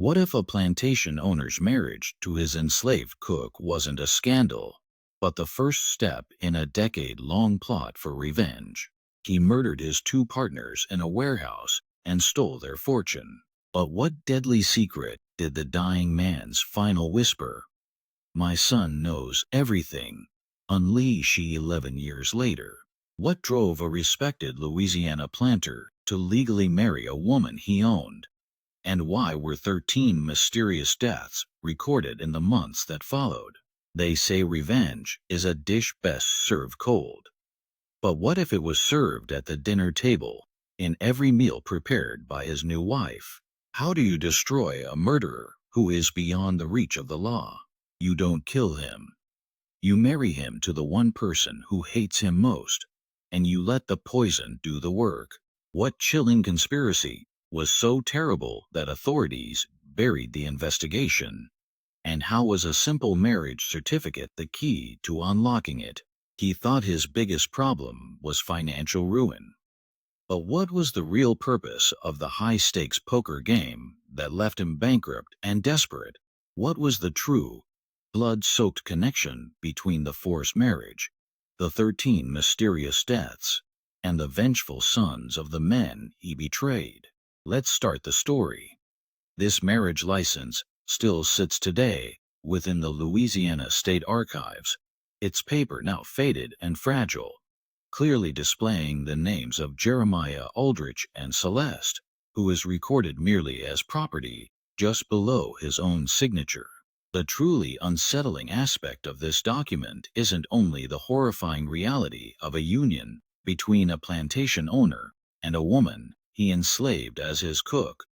What if a plantation owner's marriage to his enslaved cook wasn't a scandal, but the first step in a decade-long plot for revenge? He murdered his two partners in a warehouse and stole their fortune. But what deadly secret did the dying man's final whisper, "My son knows everything," unleash 11 years later? What drove a respected Louisiana planter to legally marry a woman he owned? And why were 13 mysterious deaths recorded in the months that followed? They say revenge is a dish best served cold. But what if it was served at the dinner table, in every meal prepared by his new wife? How do you destroy a murderer who is beyond the reach of the law? You don't kill him. You marry him to the one person who hates him most, and you let the poison do the work. What chilling conspiracy was so terrible that authorities buried the investigation? And how was a simple marriage certificate the key to unlocking it? He thought his biggest problem was financial ruin. But what was the real purpose of the high-stakes poker game that left him bankrupt and desperate? What was the true, blood-soaked connection between the forced marriage, the 13 mysterious deaths, and the vengeful sons of the men he betrayed? Let's start the story. This marriage license still sits today within the Louisiana State Archives, its paper now faded and fragile, clearly displaying the names of Jeremiah Aldrich and Celeste, who is recorded merely as property just below his own signature. The truly unsettling aspect of this document isn't only the horrifying reality of a union between a plantation owner and a woman he enslaved as his cook,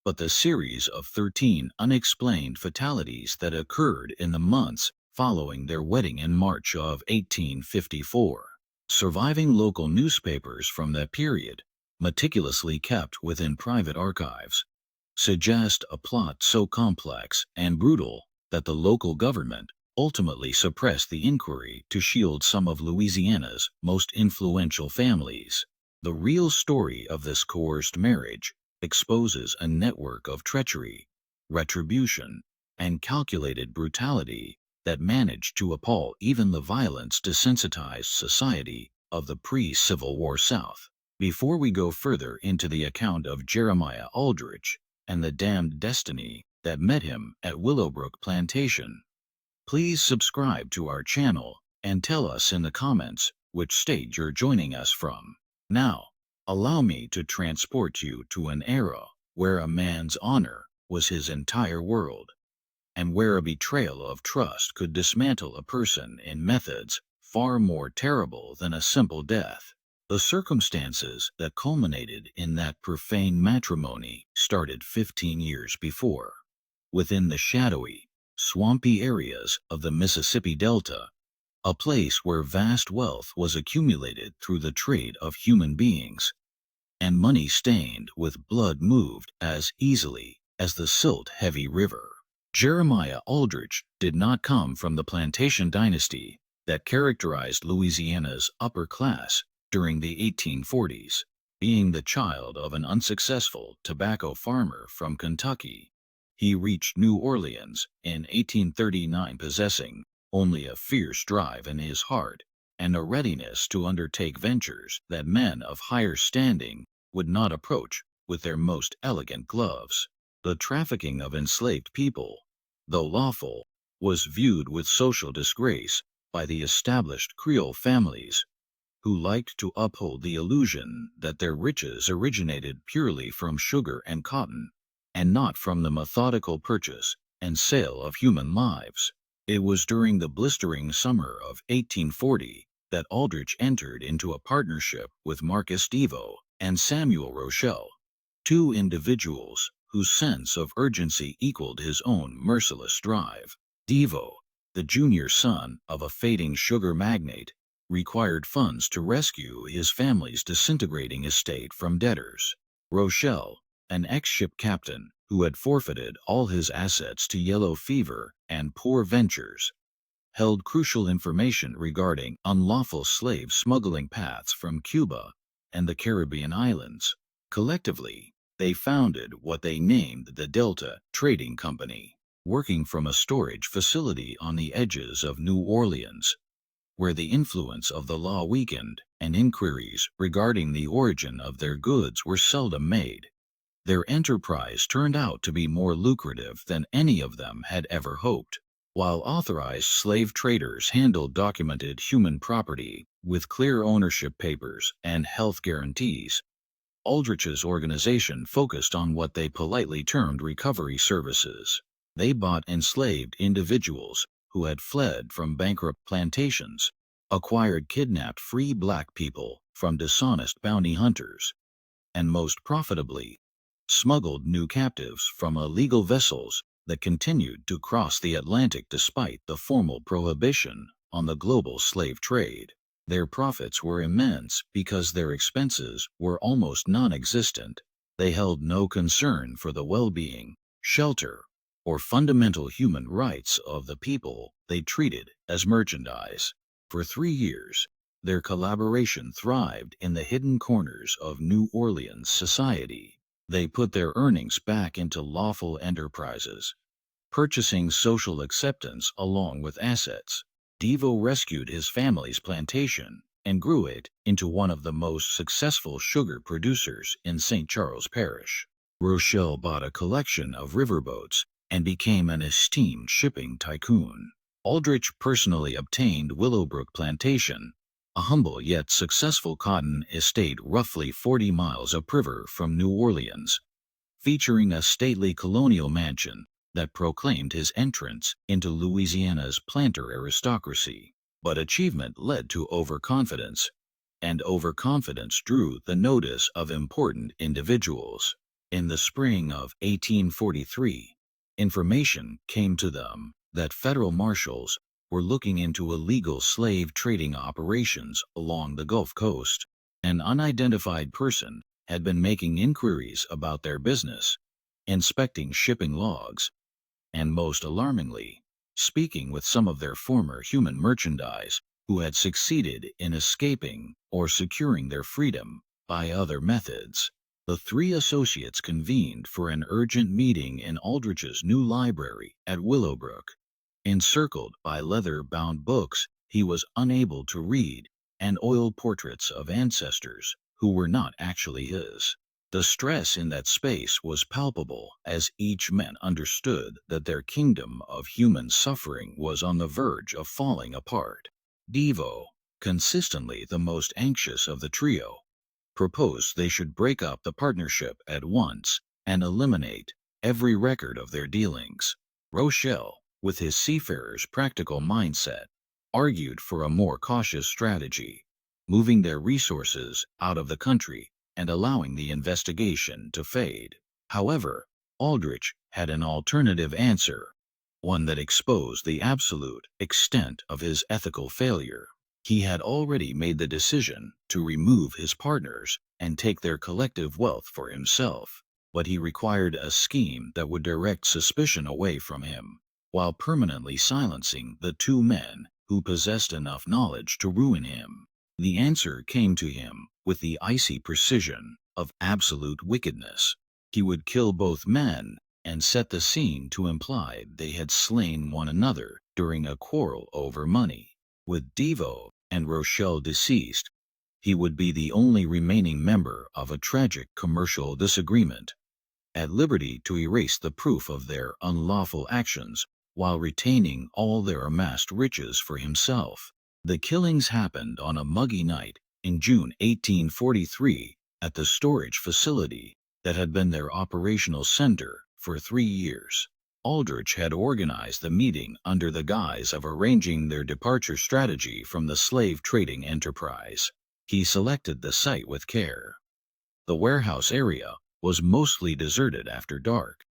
but the series of 13 unexplained fatalities that occurred in the months following their wedding in March of 1854. Surviving local newspapers from that period, meticulously kept within private archives, suggest a plot so complex and brutal that the local government ultimately suppressed the inquiry to shield some of Louisiana's most influential families. The real story of this coerced marriage exposes a network of treachery, retribution, and calculated brutality that managed to appall even the violence-desensitized society of the pre-Civil War South. Before we go further into the account of Jeremiah Aldrich and the damned destiny that met him at Willowbrook Plantation, please subscribe to our channel and tell us in the comments which state you're joining us from. Now, allow me to transport you to an era where a man's honor was his entire world, and where a betrayal of trust could dismantle a person in methods far more terrible than a simple death. The circumstances that culminated in that profane matrimony started 15 years before, within the shadowy, swampy areas of the Mississippi Delta, a place where vast wealth was accumulated through the trade of human beings, and money stained with blood moved as easily as the silt-heavy river. Jeremiah Aldrich did not come from the plantation dynasty that characterized Louisiana's upper class during the 1840s. Being the child of an unsuccessful tobacco farmer from Kentucky, he reached New Orleans in 1839 possessing only a fierce drive in his heart and a readiness to undertake ventures that men of higher standing would not approach with their most elegant gloves. The trafficking of enslaved people, though lawful, was viewed with social disgrace by the established Creole families, who liked to uphold the illusion that their riches originated purely from sugar and cotton, and not from the methodical purchase and sale of human lives. It was during the blistering summer of 1840 that Aldrich entered into a partnership with Marcus Devo and Samuel Rochelle, two individuals whose sense of urgency equaled his own merciless drive. Devo, the junior son of a fading sugar magnate, required funds to rescue his family's disintegrating estate from debtors. Rochelle, an ex-ship captain who had forfeited all his assets to yellow fever and poor ventures, held crucial information regarding unlawful slave smuggling paths from Cuba and the Caribbean islands. Collectively, They founded what they named the Delta Trading Company, working from a storage facility on the edges of New Orleans, where the influence of the law weakened and inquiries regarding the origin of their goods were seldom made. Their enterprise turned out to be more lucrative than any of them had ever hoped. While authorized slave traders handled documented human property with clear ownership papers and health guarantees, Aldrich's organization focused on what they politely termed recovery services. They bought enslaved individuals who had fled from bankrupt plantations, acquired kidnapped free black people from dishonest bounty hunters, and most profitably, smuggled new captives from illegal vessels that continued to cross the Atlantic despite the formal prohibition on the global slave trade. Their profits were immense because their expenses were almost non-existent. They held no concern for the well-being, shelter, or fundamental human rights of the people they treated as merchandise. For 3 years, their collaboration thrived in the hidden corners of New Orleans society. They put their earnings back into lawful enterprises, purchasing social acceptance along with assets. Devo rescued his family's plantation and grew it into one of the most successful sugar producers in St. Charles Parish. Rochelle bought a collection of riverboats and became an esteemed shipping tycoon. Aldrich personally obtained Willowbrook Plantation, a humble yet successful cotton estate roughly 40 miles upriver from New Orleans, featuring a stately colonial mansion that proclaimed his entrance into Louisiana's planter aristocracy. But achievement led to overconfidence, and overconfidence drew the notice of important individuals. In the spring of 1843, information came to them that federal marshals were looking into illegal slave trading operations along the Gulf Coast. An unidentified person had been making inquiries about their business, inspecting shipping logs, and most alarmingly, speaking with some of their former human merchandise who had succeeded in escaping or securing their freedom by other methods. The three associates convened for an urgent meeting in Aldrich's new library at Willowbrook. Encircled by leather-bound books he was unable to read and oil portraits of ancestors who were not actually his. The stress in that space was palpable as each man understood that their kingdom of human suffering was on the verge of falling apart. Devo, consistently the most anxious of the trio, proposed they should break up the partnership at once and eliminate every record of their dealings. Rochelle, with his seafarer's practical mindset, argued for a more cautious strategy, moving their resources out of the country and allowing the investigation to fade. However, Aldrich had an alternative answer, one that exposed the absolute extent of his ethical failure. He had already made the decision to remove his partners and take their collective wealth for himself, but he required a scheme that would direct suspicion away from him, while permanently silencing the two men who possessed enough knowledge to ruin him. The answer came to him with the icy precision of absolute wickedness. He would kill both men and set the scene to imply they had slain one another during a quarrel over money. With Devo and Rochelle deceased, he would be the only remaining member of a tragic commercial disagreement, at liberty to erase the proof of their unlawful actions while retaining all their amassed riches for himself. The killings happened on a muggy night in June 1843 at the storage facility that had been their operational center for 3 years. Aldrich had organized the meeting under the guise of arranging their departure strategy from the slave trading enterprise. He selected the site with care. The warehouse area was mostly deserted after dark,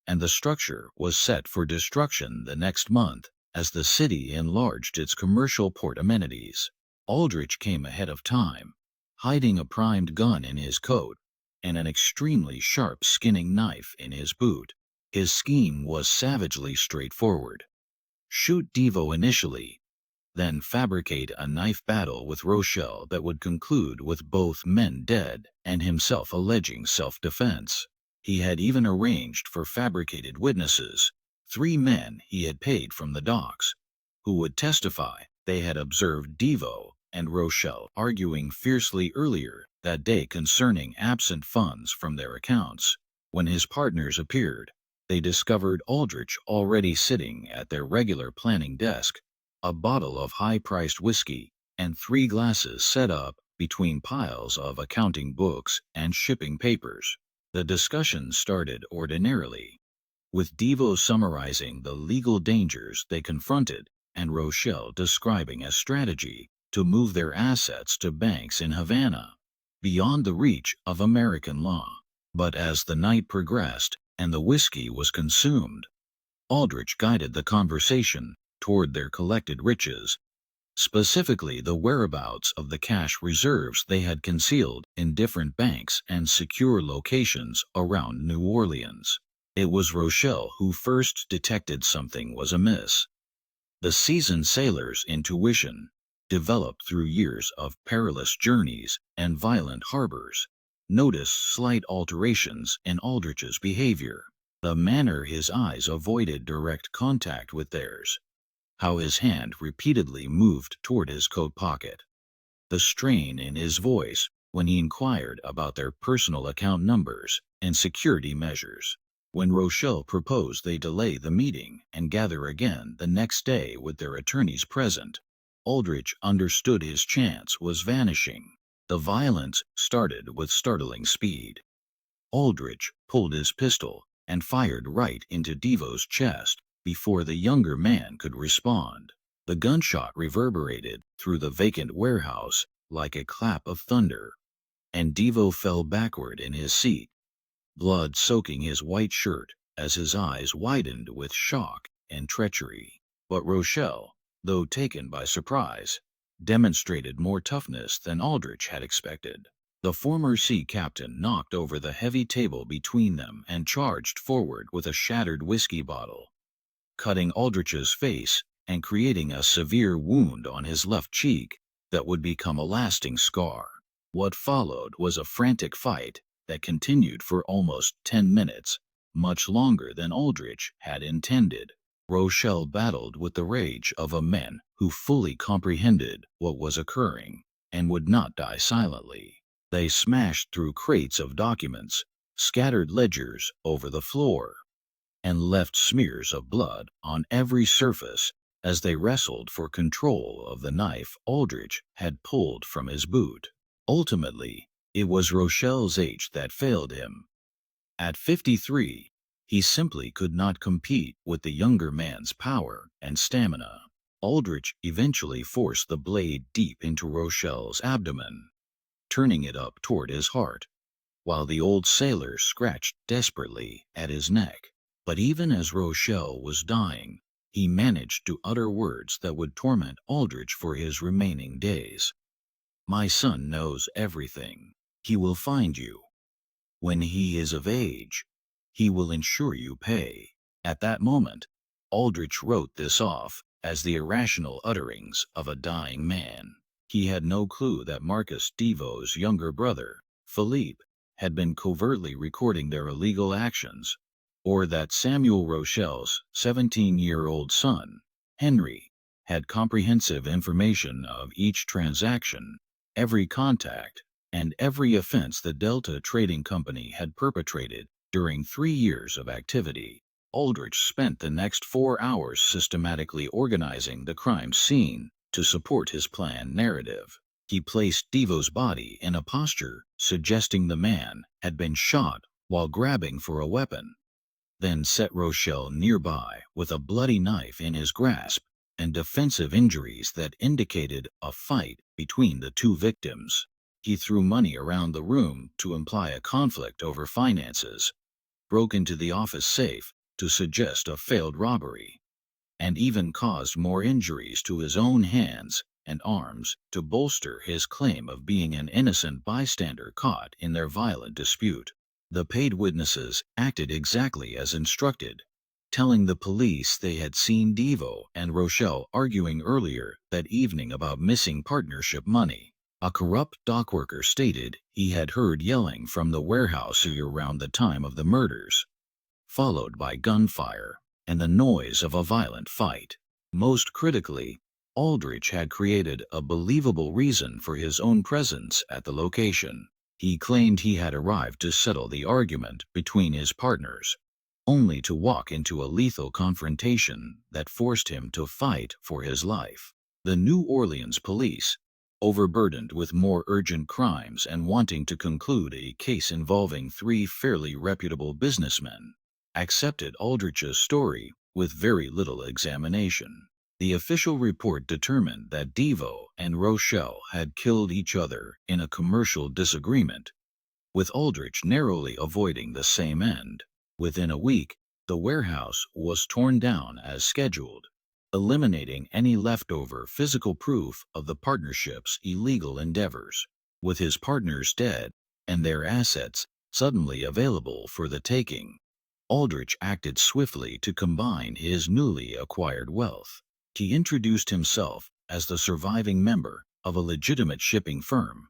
and the structure was set for destruction the next month as the city enlarged its commercial port amenities. Aldrich came ahead of time, hiding a primed gun in his coat and an extremely sharp skinning knife in his boot. His scheme was savagely straightforward. Shoot Devo initially, then fabricate a knife battle with Rochelle that would conclude with both men dead and himself alleging self-defense. He had even arranged for fabricated witnesses, 3 men he had paid from the docks, who would testify they had observed Devo and Rochelle arguing fiercely earlier that day concerning absent funds from their accounts. When his partners appeared, they discovered Aldrich already sitting at their regular planning desk, a bottle of high-priced whiskey and 3 glasses set up between piles of accounting books and shipping papers. The discussion started ordinarily, with Devo summarizing the legal dangers they confronted and Rochelle describing a strategy to move their assets to banks in Havana, beyond the reach of American law. But as the night progressed and the whiskey was consumed, Aldrich guided the conversation toward their collected riches, specifically the whereabouts of the cash reserves they had concealed in different banks and secure locations around New Orleans. It was Rochelle who first detected something was amiss. The seasoned sailor's intuition, developed through years of perilous journeys and violent harbors, noticed slight alterations in Aldrich's behavior, the manner his eyes avoided direct contact with theirs, how his hand repeatedly moved toward his coat pocket, the strain in his voice when he inquired about their personal account numbers and security measures. When Rochelle proposed they delay the meeting and gather again the next day with their attorneys present, Aldrich understood his chance was vanishing. The violence started with startling speed. Aldrich pulled his pistol and fired right into Devo's chest before the younger man could respond. The gunshot reverberated through the vacant warehouse like a clap of thunder, and Devo fell backward in his seat, blood soaking his white shirt as his eyes widened with shock and treachery. But Rochelle, though taken by surprise, demonstrated more toughness than Aldrich had expected. The former sea captain knocked over the heavy table between them and charged forward with a shattered whiskey bottle, cutting Aldrich's face and creating a severe wound on his left cheek that would become a lasting scar. What followed was a frantic fight that continued for almost 10 minutes, much longer than Aldrich had intended. Rochelle battled with the rage of a man who fully comprehended what was occurring and would not die silently. They smashed through crates of documents, scattered ledgers over the floor, and left smears of blood on every surface as they wrestled for control of the knife Aldrich had pulled from his boot. Ultimately, it was Rochelle's age that failed him. At 53, he simply could not compete with the younger man's power and stamina. Aldrich eventually forced the blade deep into Rochelle's abdomen, turning it up toward his heart, while the old sailor scratched desperately at his neck. But even as Rochelle was dying, he managed to utter words that would torment Aldrich for his remaining days. "My son knows everything. He will find you. When he is of age, he will ensure you pay." At that moment, Aldrich wrote this off as the irrational utterings of a dying man. He had no clue that Marcus Devo's younger brother, Philippe, had been covertly recording their illegal actions, or that Samuel Rochelle's 17-year-old son, Henry, had comprehensive information of each transaction, every contact, and every offense the Delta Trading Company had perpetrated during 3 years of activity. Aldrich spent the next 4 hours systematically organizing the crime scene to support his planned narrative. He placed Devo's body in a posture suggesting the man had been shot while grabbing for a weapon, then set Rochelle nearby with a bloody knife in his grasp and defensive injuries that indicated a fight between the two victims. He threw money around the room to imply a conflict over finances, broke into the office safe to suggest a failed robbery, and even caused more injuries to his own hands and arms to bolster his claim of being an innocent bystander caught in their violent dispute. The paid witnesses acted exactly as instructed, telling the police they had seen Devo and Rochelle arguing earlier that evening about missing partnership money. A corrupt dockworker stated he had heard yelling from the warehouse around the time of the murders, followed by gunfire and the noise of a violent fight. Most critically, Aldrich had created a believable reason for his own presence at the location. He claimed he had arrived to settle the argument between his partners, only to walk into a lethal confrontation that forced him to fight for his life. The New Orleans police, overburdened with more urgent crimes and wanting to conclude a case involving three fairly reputable businessmen, accepted Aldrich's story with very little examination. The official report determined that Devo and Rochelle had killed each other in a commercial disagreement, with Aldrich narrowly avoiding the same end. Within a week, the warehouse was torn down as scheduled, eliminating any leftover physical proof of the partnership's illegal endeavors. With his partners dead and their assets suddenly available for the taking, Aldrich acted swiftly to combine his newly acquired wealth. He introduced himself as the surviving member of a legitimate shipping firm,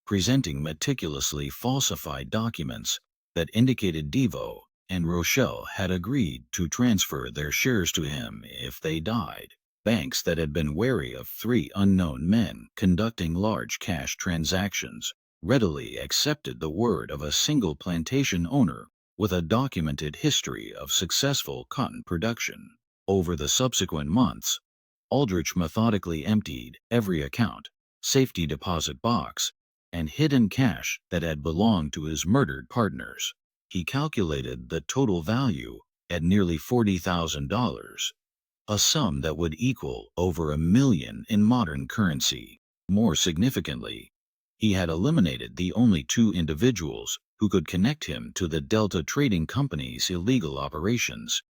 presenting meticulously falsified documents that indicated Devo and Rochelle had agreed to transfer their shares to him if they died. Banks that had been wary of three unknown men conducting large cash transactions readily accepted the word of a single plantation owner with a documented history of successful cotton production. Over the subsequent months, Aldrich methodically emptied every account, safety deposit box, and hidden cash that had belonged to his murdered partners. He calculated the total value at nearly $40,000, a sum that would equal over $1 million in modern currency. More significantly, he had eliminated the only two individuals who could connect him to the Delta Trading Company's illegal operations,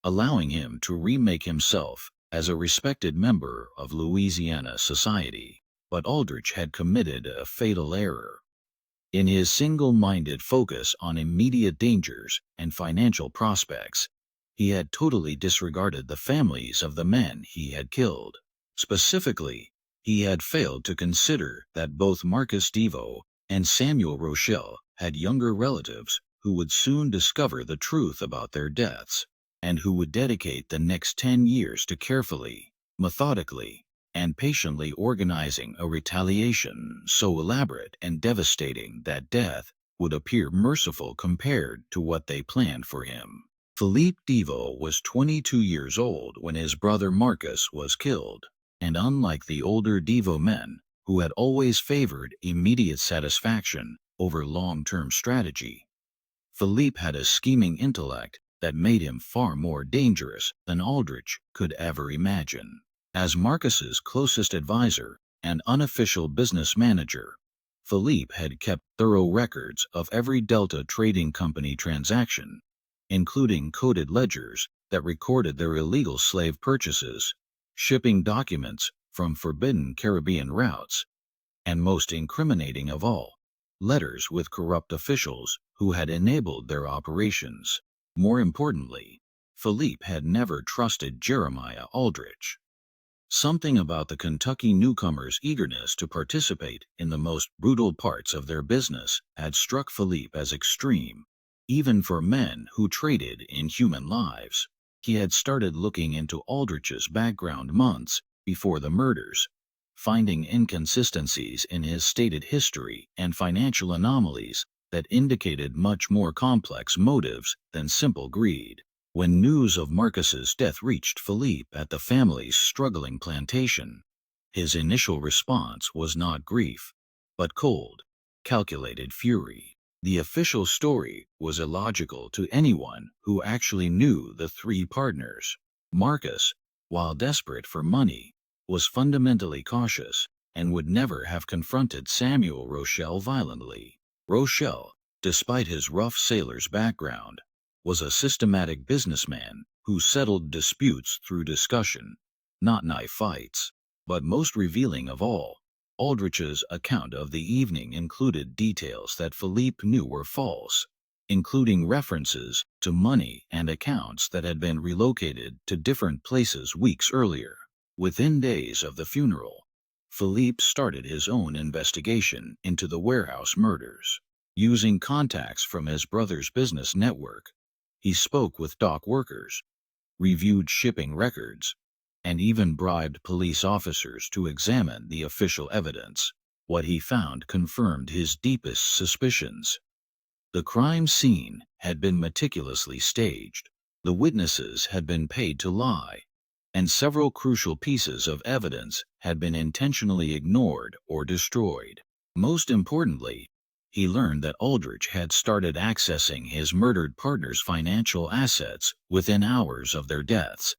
allowing him to remake himself as a respected member of Louisiana society. But Aldrich had committed a fatal error. In his single-minded focus on immediate dangers and financial prospects, he had totally disregarded the families of the men he had killed. Specifically, he had failed to consider that both Marcus Devo and Samuel Rochelle had younger relatives who would soon discover the truth about their deaths, and who would dedicate the next 10 years to carefully, methodically, and patiently organizing a retaliation so elaborate and devastating that death would appear merciful compared to what they planned for him. Philippe Devo was 22 years old when his brother Marcus was killed, and unlike the older Devo men, who had always favored immediate satisfaction over long-term strategy, Philippe had a scheming intellect that made him far more dangerous than Aldrich could ever imagine. As Marcus's closest advisor and unofficial business manager, Philippe had kept thorough records of every Delta Trading Company transaction, including coded ledgers that recorded their illegal slave purchases, shipping documents from forbidden Caribbean routes, and most incriminating of all, letters with corrupt officials who had enabled their operations. More importantly, Philippe had never trusted Jeremiah Aldrich. Something about the Kentucky newcomer's eagerness to participate in the most brutal parts of their business had struck Philippe as extreme, even for men who traded in human lives. He had started looking into Aldrich's background months before the murders, finding inconsistencies in his stated history and financial anomalies that indicated much more complex motives than simple greed. When news of Marcus's death reached Philippe at the family's struggling plantation, his initial response was not grief, but cold, calculated fury. The official story was illogical to anyone who actually knew the three partners. Marcus, while desperate for money, was fundamentally cautious and would never have confronted Samuel Rochelle violently. Rochelle, despite his rough sailor's background, was a systematic businessman who settled disputes through discussion, not knife fights. But most revealing of all, Aldrich's account of the evening included details that Philippe knew were false, including references to money and accounts that had been relocated to different places weeks earlier. Within days of the funeral, Philippe started his own investigation into the warehouse murders. Using contacts from his brother's business network, he spoke with dock workers, reviewed shipping records, and even bribed police officers to examine the official evidence. What he found confirmed his deepest suspicions. The crime scene had been meticulously staged, the witnesses had been paid to lie, and several crucial pieces of evidence had been intentionally ignored or destroyed. Most importantly, he learned that Aldrich had started accessing his murdered partner's financial assets within hours of their deaths,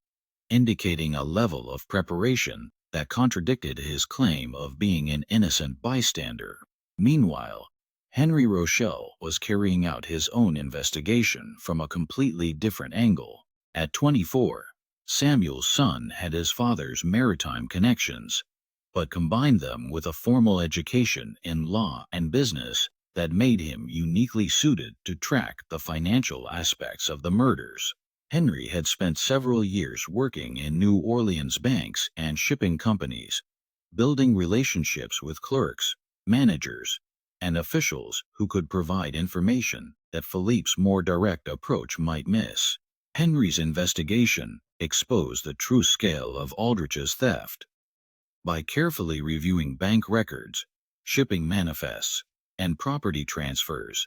indicating a level of preparation that contradicted his claim of being an innocent bystander. Meanwhile, Henry Rochelle was carrying out his own investigation from a completely different angle. At 24, Samuel's son had his father's maritime connections, but combined them with a formal education in law and business that made him uniquely suited to track the financial aspects of the murders. Henry had spent several years working in New Orleans banks and shipping companies, building relationships with clerks, managers, and officials who could provide information that Philippe's more direct approach might miss. Henry's investigation exposed the true scale of Aldrich's theft. By carefully reviewing bank records, shipping manifests, and property transfers,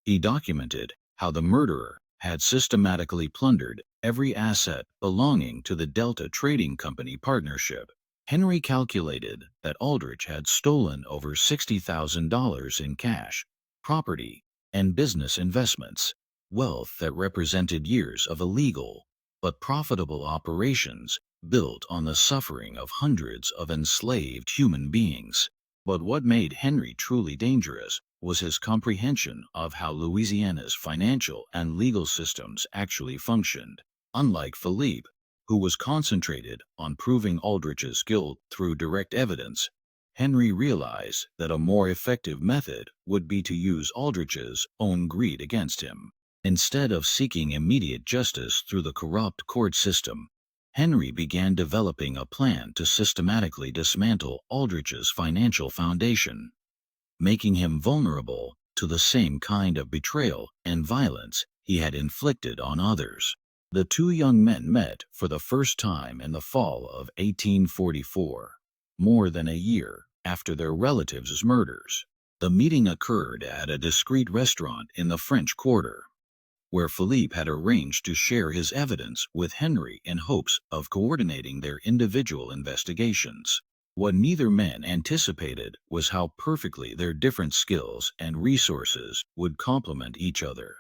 he documented how the murderer had systematically plundered every asset belonging to the Delta Trading Company partnership. Henry calculated that Aldrich had stolen over $60,000 in cash, property, and business investments, wealth that represented years of illegal but profitable operations built on the suffering of hundreds of enslaved human beings. But what made Henry truly dangerous was his comprehension of how Louisiana's financial and legal systems actually functioned. Unlike Philippe, who was concentrated on proving Aldrich's guilt through direct evidence, Henry realized that a more effective method would be to use Aldrich's own greed against him. Instead of seeking immediate justice through the corrupt court system, Henry began developing a plan to systematically dismantle Aldrich's financial foundation, making him vulnerable to the same kind of betrayal and violence he had inflicted on others. The two young men met for the first time in the fall of 1844, more than a year after their relatives' murders. The meeting occurred at a discreet restaurant in the French Quarter, where Philippe had arranged to share his evidence with Henry in hopes of coordinating their individual investigations. What neither man anticipated was how perfectly their different skills and resources would complement each other,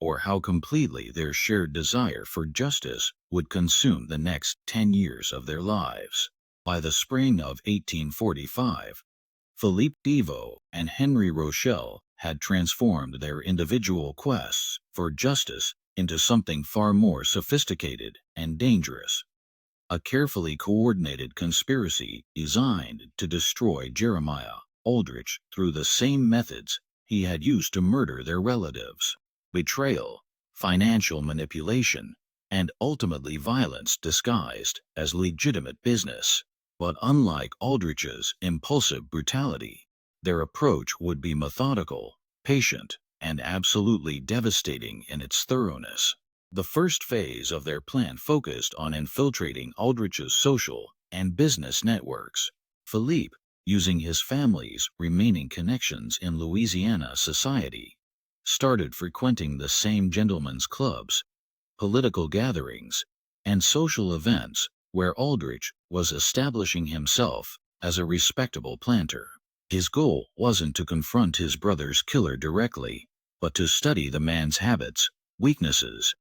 or how completely their shared desire for justice would consume the next 10 years of their lives. By the spring of 1845, Philippe Deveau and Henry Rochelle had transformed their individual quests for justice into something far more sophisticated and dangerous. A carefully coordinated conspiracy designed to destroy Jeremiah Aldrich through the same methods he had used to murder their relatives: betrayal, financial manipulation, and ultimately violence disguised as legitimate business. But unlike Aldrich's impulsive brutality, their approach would be methodical, patient, and absolutely devastating in its thoroughness. The first phase of their plan focused on infiltrating Aldrich's social and business networks. Philippe, using his family's remaining connections in Louisiana society, started frequenting the same gentlemen's clubs, political gatherings, and social events where Aldrich was establishing himself as a respectable planter. His goal wasn't to confront his brother's killer directly, but to study the man's habits, weaknesses,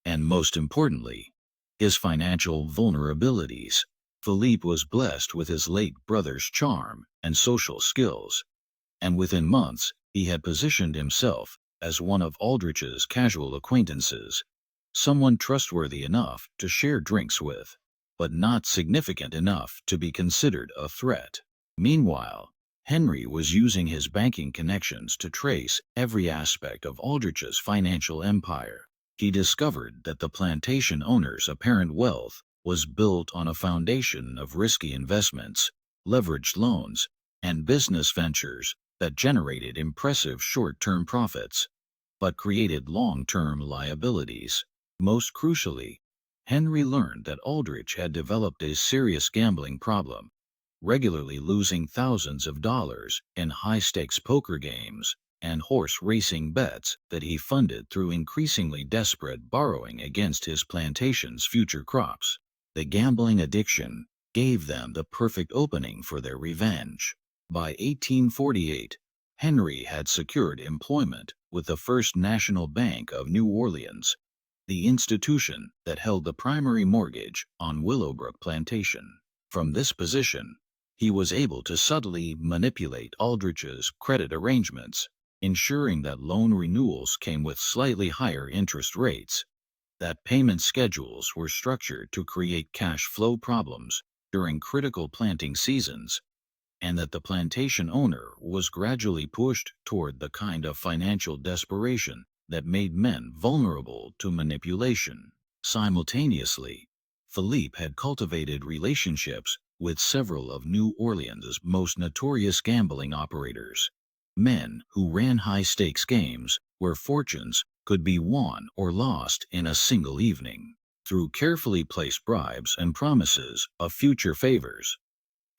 and most importantly, his financial vulnerabilities. Philippe was blessed with his late brother's charm and social skills, and within months he had positioned himself as one of Aldrich's casual acquaintances, someone trustworthy enough to share drinks with, but not significant enough to be considered a threat. Meanwhile, Henry was using his banking connections to trace every aspect of Aldrich's financial empire. He discovered that the plantation owner's apparent wealth was built on a foundation of risky investments, leveraged loans, and business ventures that generated impressive short-term profits, but created long-term liabilities. Most crucially, Henry learned that Aldrich had developed a serious gambling problem, regularly losing thousands of dollars in high-stakes poker games and horse racing bets that he funded through increasingly desperate borrowing against his plantation's future crops. The gambling addiction gave them the perfect opening for their revenge. By 1848, Henry had secured employment with the First National Bank of New Orleans, the institution that held the primary mortgage on Willowbrook Plantation. From this position, he was able to subtly manipulate Aldrich's credit arrangements, ensuring that loan renewals came with slightly higher interest rates, that payment schedules were structured to create cash flow problems during critical planting seasons, and that the plantation owner was gradually pushed toward the kind of financial desperation that made men vulnerable to manipulation. Simultaneously, Philippe had cultivated relationships with several of New Orleans' most notorious gambling operators, men who ran high-stakes games where fortunes could be won or lost in a single evening. Through carefully placed bribes and promises of future favors,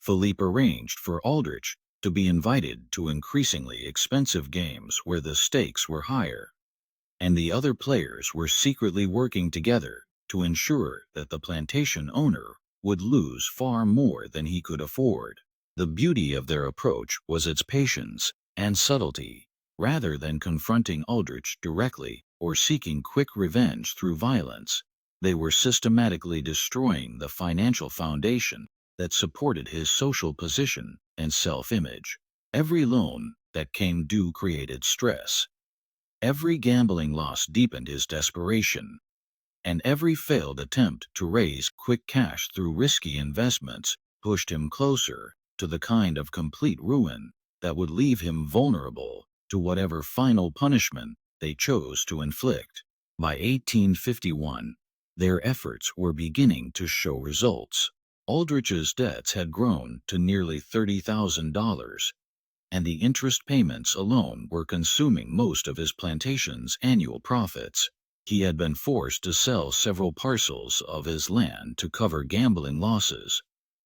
Philippe arranged for Aldrich to be invited to increasingly expensive games where the stakes were higher, and the other players were secretly working together to ensure that the plantation owner would lose far more than he could afford. The beauty of their approach was its patience and subtlety. Rather than confronting Aldrich directly or seeking quick revenge through violence, they were systematically destroying the financial foundation that supported his social position and self-image. Every loan that came due created stress. Every gambling loss deepened his desperation, and every failed attempt to raise quick cash through risky investments pushed him closer to the kind of complete ruin that would leave him vulnerable to whatever final punishment they chose to inflict. By 1851, their efforts were beginning to show results. Aldrich's debts had grown to nearly $30,000, and the interest payments alone were consuming most of his plantation's annual profits. He had been forced to sell several parcels of his land to cover gambling losses,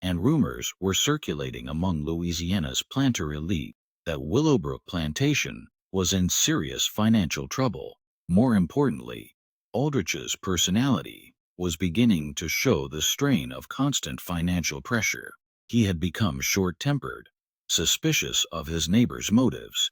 and rumors were circulating among Louisiana's planter elite that Willowbrook Plantation was in serious financial trouble. More importantly, Aldrich's personality was beginning to show the strain of constant financial pressure. He had become short-tempered, suspicious of his neighbors' motives,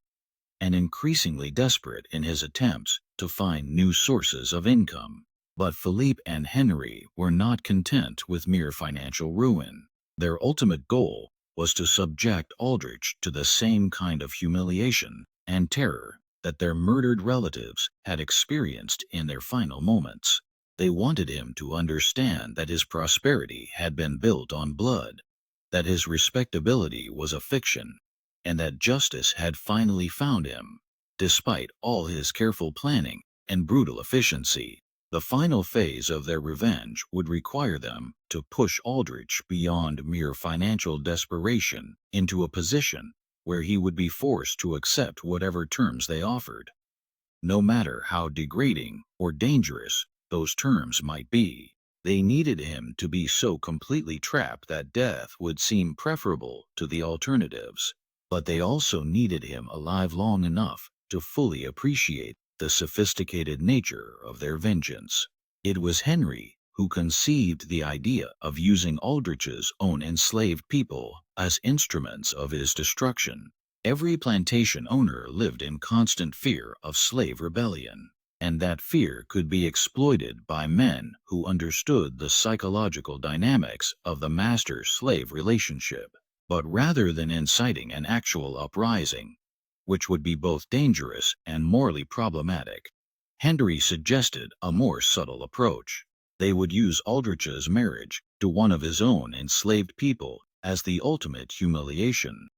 and increasingly desperate in his attempts to find new sources of income. But Philippe and Henry were not content with mere financial ruin. Their ultimate goal was to subject Aldrich to the same kind of humiliation and terror that their murdered relatives had experienced in their final moments. They wanted him to understand that his prosperity had been built on blood, that his respectability was a fiction, and that justice had finally found him. Despite all his careful planning and brutal efficiency, the final phase of their revenge would require them to push Aldrich beyond mere financial desperation into a position where he would be forced to accept whatever terms they offered, no matter how degrading or dangerous those terms might be. They needed him to be so completely trapped that death would seem preferable to the alternatives, but they also needed him alive long enough to fully appreciate the sophisticated nature of their vengeance. It was Henry who conceived the idea of using Aldrich's own enslaved people as instruments of his destruction. Every plantation owner lived in constant fear of slave rebellion, and that fear could be exploited by men who understood the psychological dynamics of the master-slave relationship. But rather than inciting an actual uprising, which would be both dangerous and morally problematic, Henry suggested a more subtle approach. They would use Aldrich's marriage to one of his own enslaved people as the ultimate humiliation,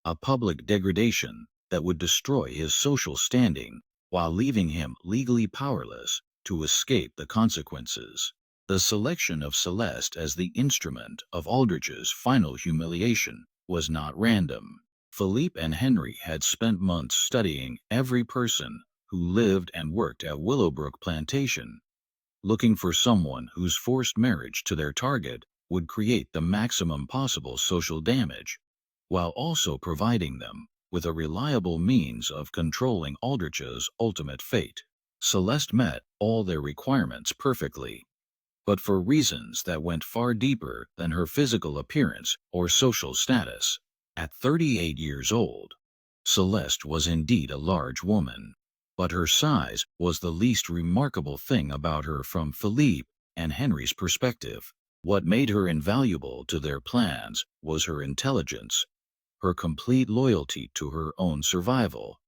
a public degradation that would destroy his social standing while leaving him legally powerless to escape the consequences. The selection of Celeste as the instrument of Aldrich's final humiliation was not random. Philippe and Henry had spent months studying every person who lived and worked at Willowbrook Plantation, looking for someone whose forced marriage to their target would create the maximum possible social damage, while also providing them with a reliable means of controlling Aldrich's ultimate fate. Celeste met all their requirements perfectly, but for reasons that went far deeper than her physical appearance or social status. At 38 years old, Celeste was indeed a large woman, but her size was the least remarkable thing about her from Philippe and Henry's perspective. What made her invaluable to their plans was her intelligence, her complete loyalty to her own survival,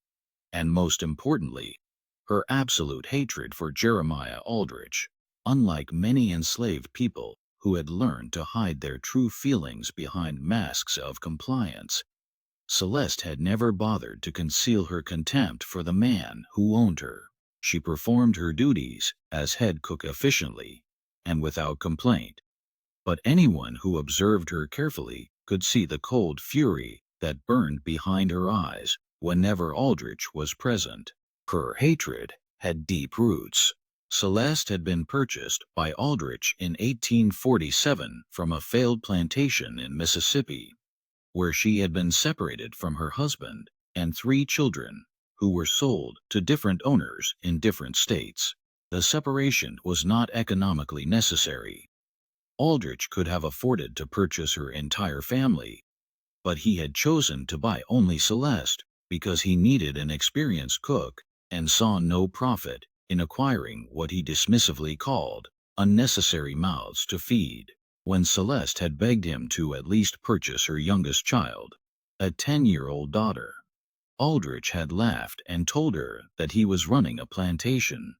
and most importantly, her absolute hatred for Jeremiah Aldrich. Unlike many enslaved people who had learned to hide their true feelings behind masks of compliance, Celeste had never bothered to conceal her contempt for the man who owned her. She performed her duties as head cook efficiently and without complaint, but anyone who observed her carefully could see the cold fury that burned behind her eyes whenever Aldrich was present. Her hatred had deep roots. Celeste had been purchased by Aldrich in 1847 from a failed plantation in Mississippi, where she had been separated from her husband and 3 children, who were sold to different owners in different states. The separation was not economically necessary. Aldrich could have afforded to purchase her entire family, but he had chosen to buy only Celeste because he needed an experienced cook and saw no profit in acquiring what he dismissively called unnecessary mouths to feed. When Celeste had begged him to at least purchase her youngest child, a 10-year-old daughter, Aldrich had laughed and told her that he was running a plantation,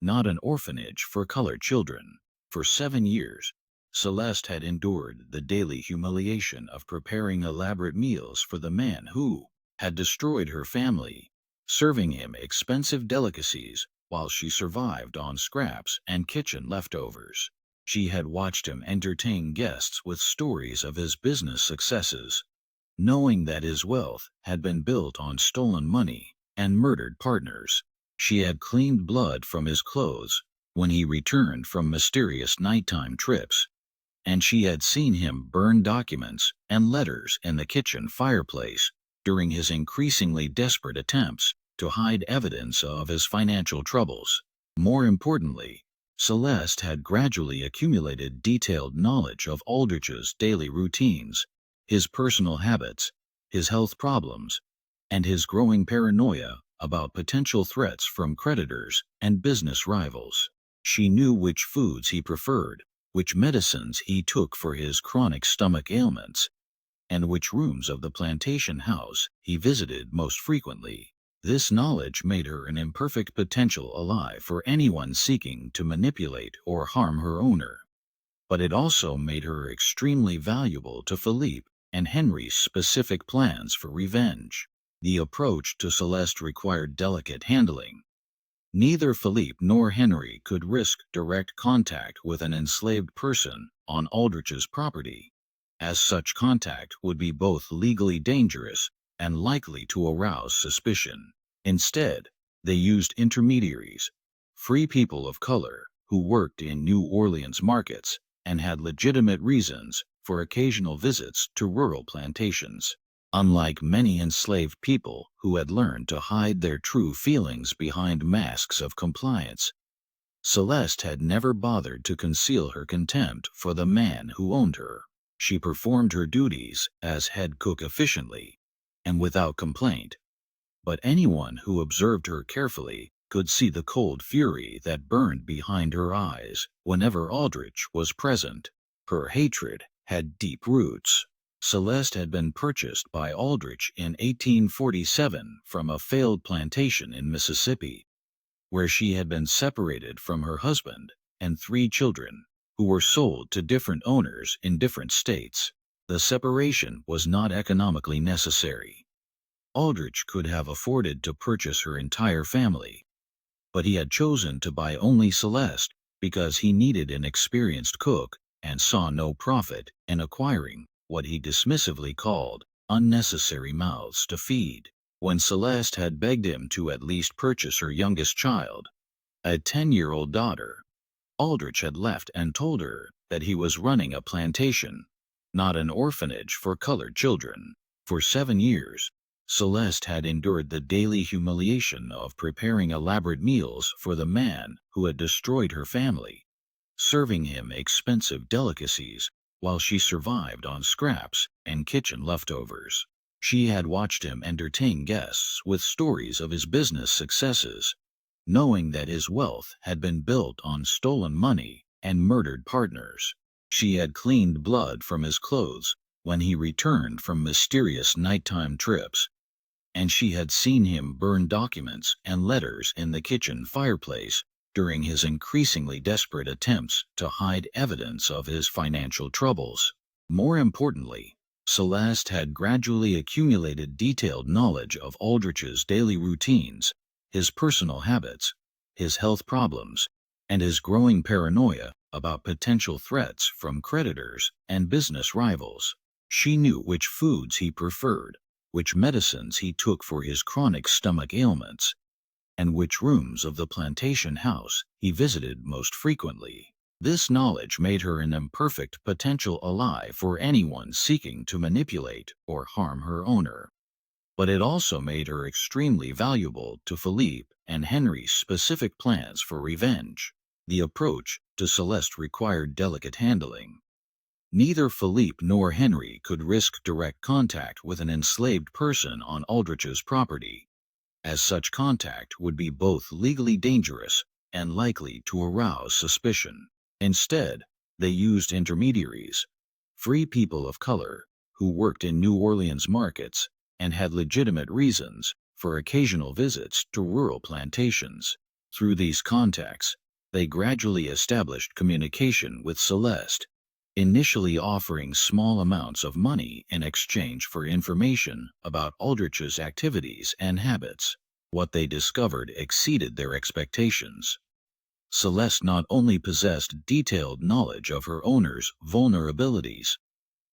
not an orphanage for colored children. For 7 years, Celeste had endured the daily humiliation of preparing elaborate meals for the man who had destroyed her family, serving him expensive delicacies while she survived on scraps and kitchen leftovers. She had watched him entertain guests with stories of his business successes, knowing that his wealth had been built on stolen money and murdered partners. She had cleaned blood from his clothes when he returned from mysterious nighttime trips, and she had seen him burn documents and letters in the kitchen fireplace during his increasingly desperate attempts to hide evidence of his financial troubles. More importantly, Celeste had gradually accumulated detailed knowledge of Aldrich's daily routines, his personal habits, his health problems, and his growing paranoia about potential threats from creditors and business rivals. She knew which foods he preferred, which medicines he took for his chronic stomach ailments, and which rooms of the plantation house he visited most frequently. This knowledge made her an imperfect potential ally for anyone seeking to manipulate or harm her owner. But it also made her extremely valuable to Philippe and Henry's specific plans for revenge. The approach to Celeste required delicate handling. Neither Philippe nor Henry could risk direct contact with an enslaved person on Aldrich's property, as such contact would be both legally dangerous and likely to arouse suspicion. Instead, they used intermediaries, free people of color who worked in New Orleans markets and had legitimate reasons for occasional visits to rural plantations. Unlike many enslaved people who had learned to hide their true feelings behind masks of compliance, Celeste had never bothered to conceal her contempt for the man who owned her. She performed her duties as head cook efficiently and without complaint, but anyone who observed her carefully could see the cold fury that burned behind her eyes whenever Aldrich was present. Her hatred had deep roots. Celeste had been purchased by Aldrich in 1847 from a failed plantation in Mississippi, where she had been separated from her husband and 3 children, who were sold to different owners in different states. The separation was not economically necessary. Aldrich could have afforded to purchase her entire family, but he had chosen to buy only Celeste because he needed an experienced cook and saw no profit in acquiring what he dismissively called unnecessary mouths to feed. When Celeste had begged him to at least purchase her youngest child, a 10-year-old daughter, Aldrich had left and told her that he was running a plantation, not an orphanage for colored children. For 7 years, Celeste had endured the daily humiliation of preparing elaborate meals for the man who had destroyed her family, serving him expensive delicacies while she survived on scraps and kitchen leftovers. She had watched him entertain guests with stories of his business successes, knowing that his wealth had been built on stolen money and murdered partners. She had cleaned blood from his clothes when he returned from mysterious nighttime trips, and she had seen him burn documents and letters in the kitchen fireplace during his increasingly desperate attempts to hide evidence of his financial troubles. More importantly, Celeste had gradually accumulated detailed knowledge of Aldrich's daily routines, his personal habits, his health problems, and his growing paranoia about potential threats from creditors and business rivals. She knew which foods he preferred, which medicines he took for his chronic stomach ailments, and which rooms of the plantation house he visited most frequently. This knowledge made her an imperfect potential ally for anyone seeking to manipulate or harm her owner. But it also made her extremely valuable to Philippe and Henry's specific plans for revenge. The approach to Celeste required delicate handling. Neither Philippe nor Henry could risk direct contact with an enslaved person on Aldrich's property, as such contact would be both legally dangerous and likely to arouse suspicion. Instead, they used intermediaries, free people of color, who worked in New Orleans markets and had legitimate reasons for occasional visits to rural plantations. Through these contacts, they gradually established communication with Celeste, initially offering small amounts of money in exchange for information about Aldrich's activities and habits. What they discovered exceeded their expectations. Celeste not only possessed detailed knowledge of her owner's vulnerabilities,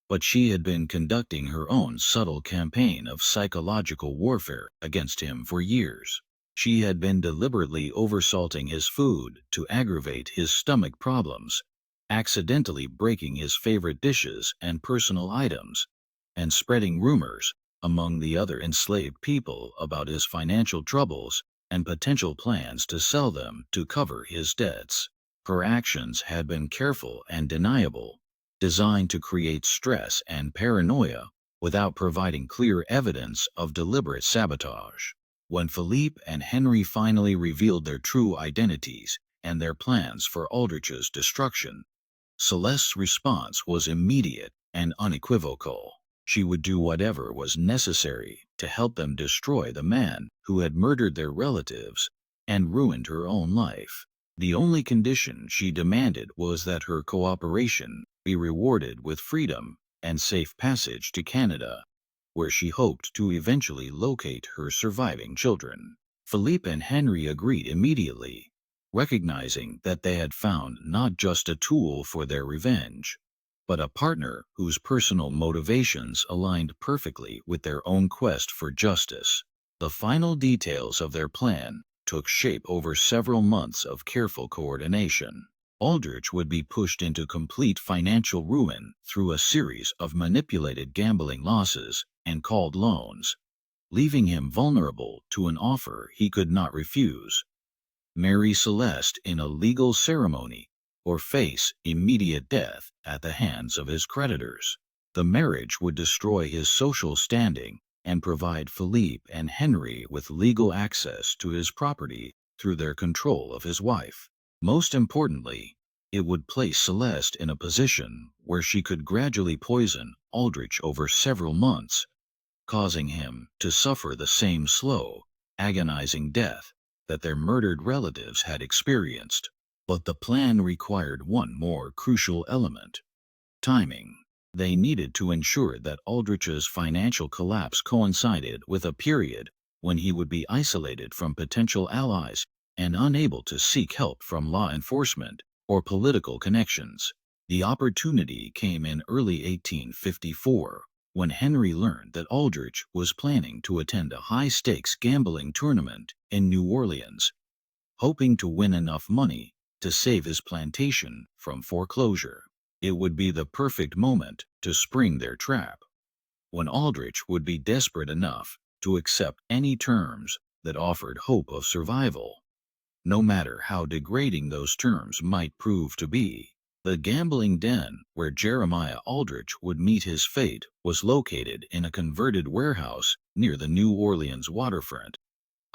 but she had been conducting her own subtle campaign of psychological warfare against him for years. She had been deliberately oversalting his food to aggravate his stomach problems, accidentally breaking his favorite dishes and personal items, and spreading rumors among the other enslaved people about his financial troubles and potential plans to sell them to cover his debts. Her actions had been careful and deniable, designed to create stress and paranoia without providing clear evidence of deliberate sabotage. When Philippe and Henry finally revealed their true identities and their plans for Aldrich's destruction, Celeste's response was immediate and unequivocal. She would do whatever was necessary to help them destroy the man who had murdered their relatives and ruined her own life. The only condition she demanded was that her cooperation be rewarded with freedom and safe passage to Canada, where she hoped to eventually locate her surviving children. Philippe and Henry agreed immediately, recognizing that they had found not just a tool for their revenge, but a partner whose personal motivations aligned perfectly with their own quest for justice. The final details of their plan took shape over several months of careful coordination. Aldrich would be pushed into complete financial ruin through a series of manipulated gambling losses and called loans, leaving him vulnerable to an offer he could not refuse: marry Celeste in a legal ceremony or face immediate death at the hands of his creditors. The marriage would destroy his social standing and provide Philippe and Henry with legal access to his property through their control of his wife. Most importantly, it would place Celeste in a position where she could gradually poison Aldrich over several months, causing him to suffer the same slow, agonizing death that their murdered relatives had experienced. But the plan required one more crucial element: timing. They needed to ensure that Aldrich's financial collapse coincided with a period when he would be isolated from potential allies and unable to seek help from law enforcement. or political connections. The opportunity came in early 1854 when Henry learned that Aldrich was planning to attend a high-stakes gambling tournament in New Orleans, hoping to win enough money to save his plantation from foreclosure. It would be the perfect moment to spring their trap, when Aldrich would be desperate enough to accept any terms that offered hope of survival, no matter how degrading those terms might prove to be. The gambling den where Jeremiah Aldrich would meet his fate was located in a converted warehouse near the New Orleans waterfront,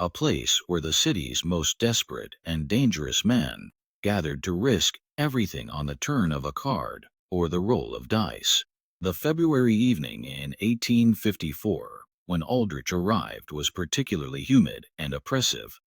a place where the city's most desperate and dangerous men gathered to risk everything on the turn of a card or the roll of dice. The February evening in 1854, when Aldrich arrived, was particularly humid and oppressive,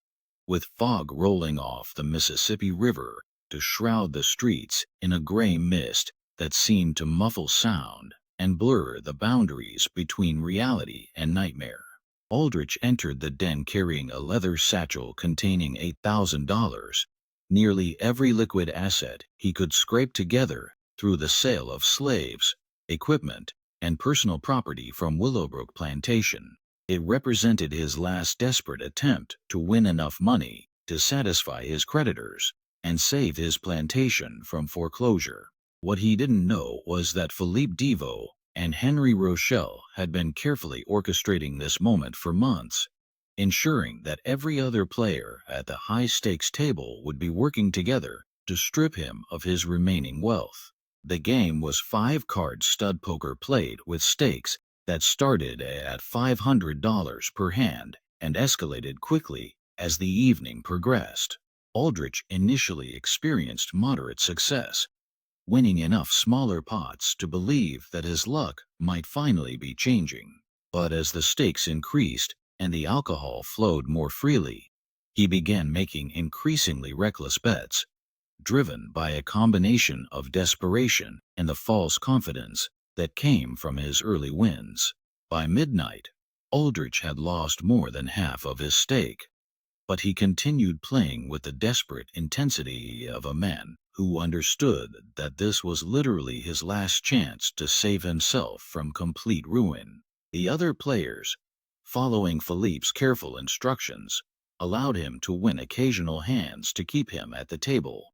with fog rolling off the Mississippi River to shroud the streets in a gray mist that seemed to muffle sound and blur the boundaries between reality and nightmare. Aldrich entered the den carrying a leather satchel containing $8,000, nearly every liquid asset he could scrape together through the sale of slaves, equipment, and personal property from Willowbrook Plantation. It represented his last desperate attempt to win enough money to satisfy his creditors and save his plantation from foreclosure. What he didn't know was that Philippe Deveau and Henry Rochelle had been carefully orchestrating this moment for months, ensuring that every other player at the high-stakes table would be working together to strip him of his remaining wealth. The game was 5-card stud poker played with stakes that started at $500 per hand and escalated quickly as the evening progressed. Aldrich initially experienced moderate success, winning enough smaller pots to believe that his luck might finally be changing. But as the stakes increased and the alcohol flowed more freely, he began making increasingly reckless bets, driven by a combination of desperation and the false confidence that came from his early wins. By midnight, Aldrich had lost more than half of his stake, but he continued playing with the desperate intensity of a man who understood that this was literally his last chance to save himself from complete ruin. The other players, following Philippe's careful instructions, allowed him to win occasional hands to keep him at the table,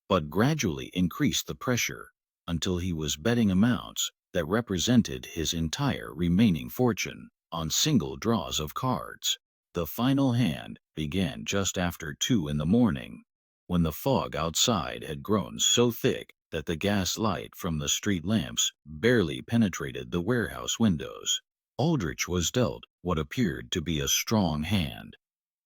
but gradually increased the pressure until he was betting amounts that represented his entire remaining fortune on single draws of cards. The final hand began just after 2 in the morning, when the fog outside had grown so thick that the gas light from the street lamps barely penetrated the warehouse windows. Aldrich was dealt what appeared to be a strong hand,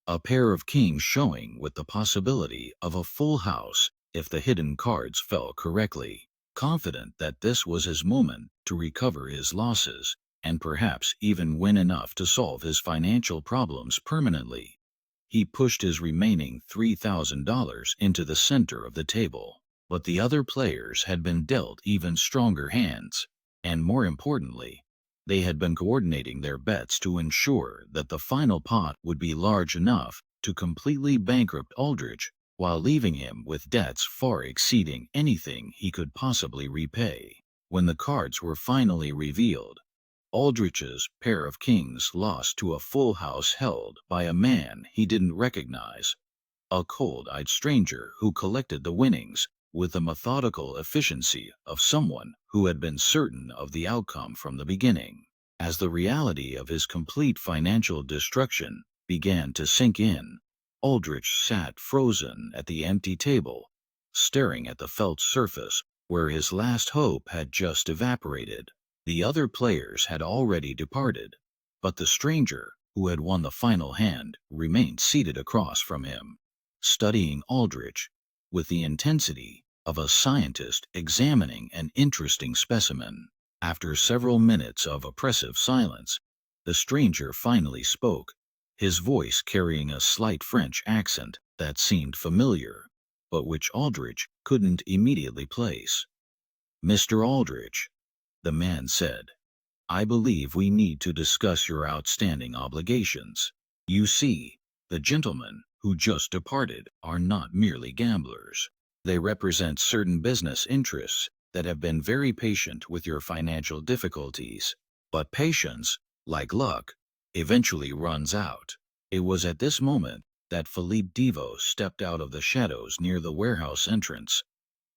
a pair of kings showing with the possibility of a full house if the hidden cards fell correctly. Confident that this was his moment to recover his losses and perhaps even win enough to solve his financial problems permanently, he pushed his remaining $3,000 into the center of the table. But the other players had been dealt even stronger hands, and more importantly, they had been coordinating their bets to ensure that the final pot would be large enough to completely bankrupt Aldrich while leaving him with debts far exceeding anything he could possibly repay. When the cards were finally revealed, Aldrich's pair of kings lost to a full house held by a man he didn't recognize, a cold-eyed stranger who collected the winnings with the methodical efficiency of someone who had been certain of the outcome from the beginning. As the reality of his complete financial destruction began to sink in, Aldrich sat frozen at the empty table, staring at the felt surface where his last hope had just evaporated. The other players had already departed, but the stranger, who had won the final hand, remained seated across from him, studying Aldrich with the intensity of a scientist examining an interesting specimen. After several minutes of oppressive silence, the stranger finally spoke, his voice carrying a slight French accent that seemed familiar, but which Aldrich couldn't immediately place. "Mr. Aldrich," the man said, "I believe we need to discuss your outstanding obligations. You see, the gentlemen who just departed are not merely gamblers. They represent certain business interests that have been very patient with your financial difficulties. But patience, like luck, eventually runs out. It was at this moment that Philippe Devo stepped out of the shadows near the warehouse entrance,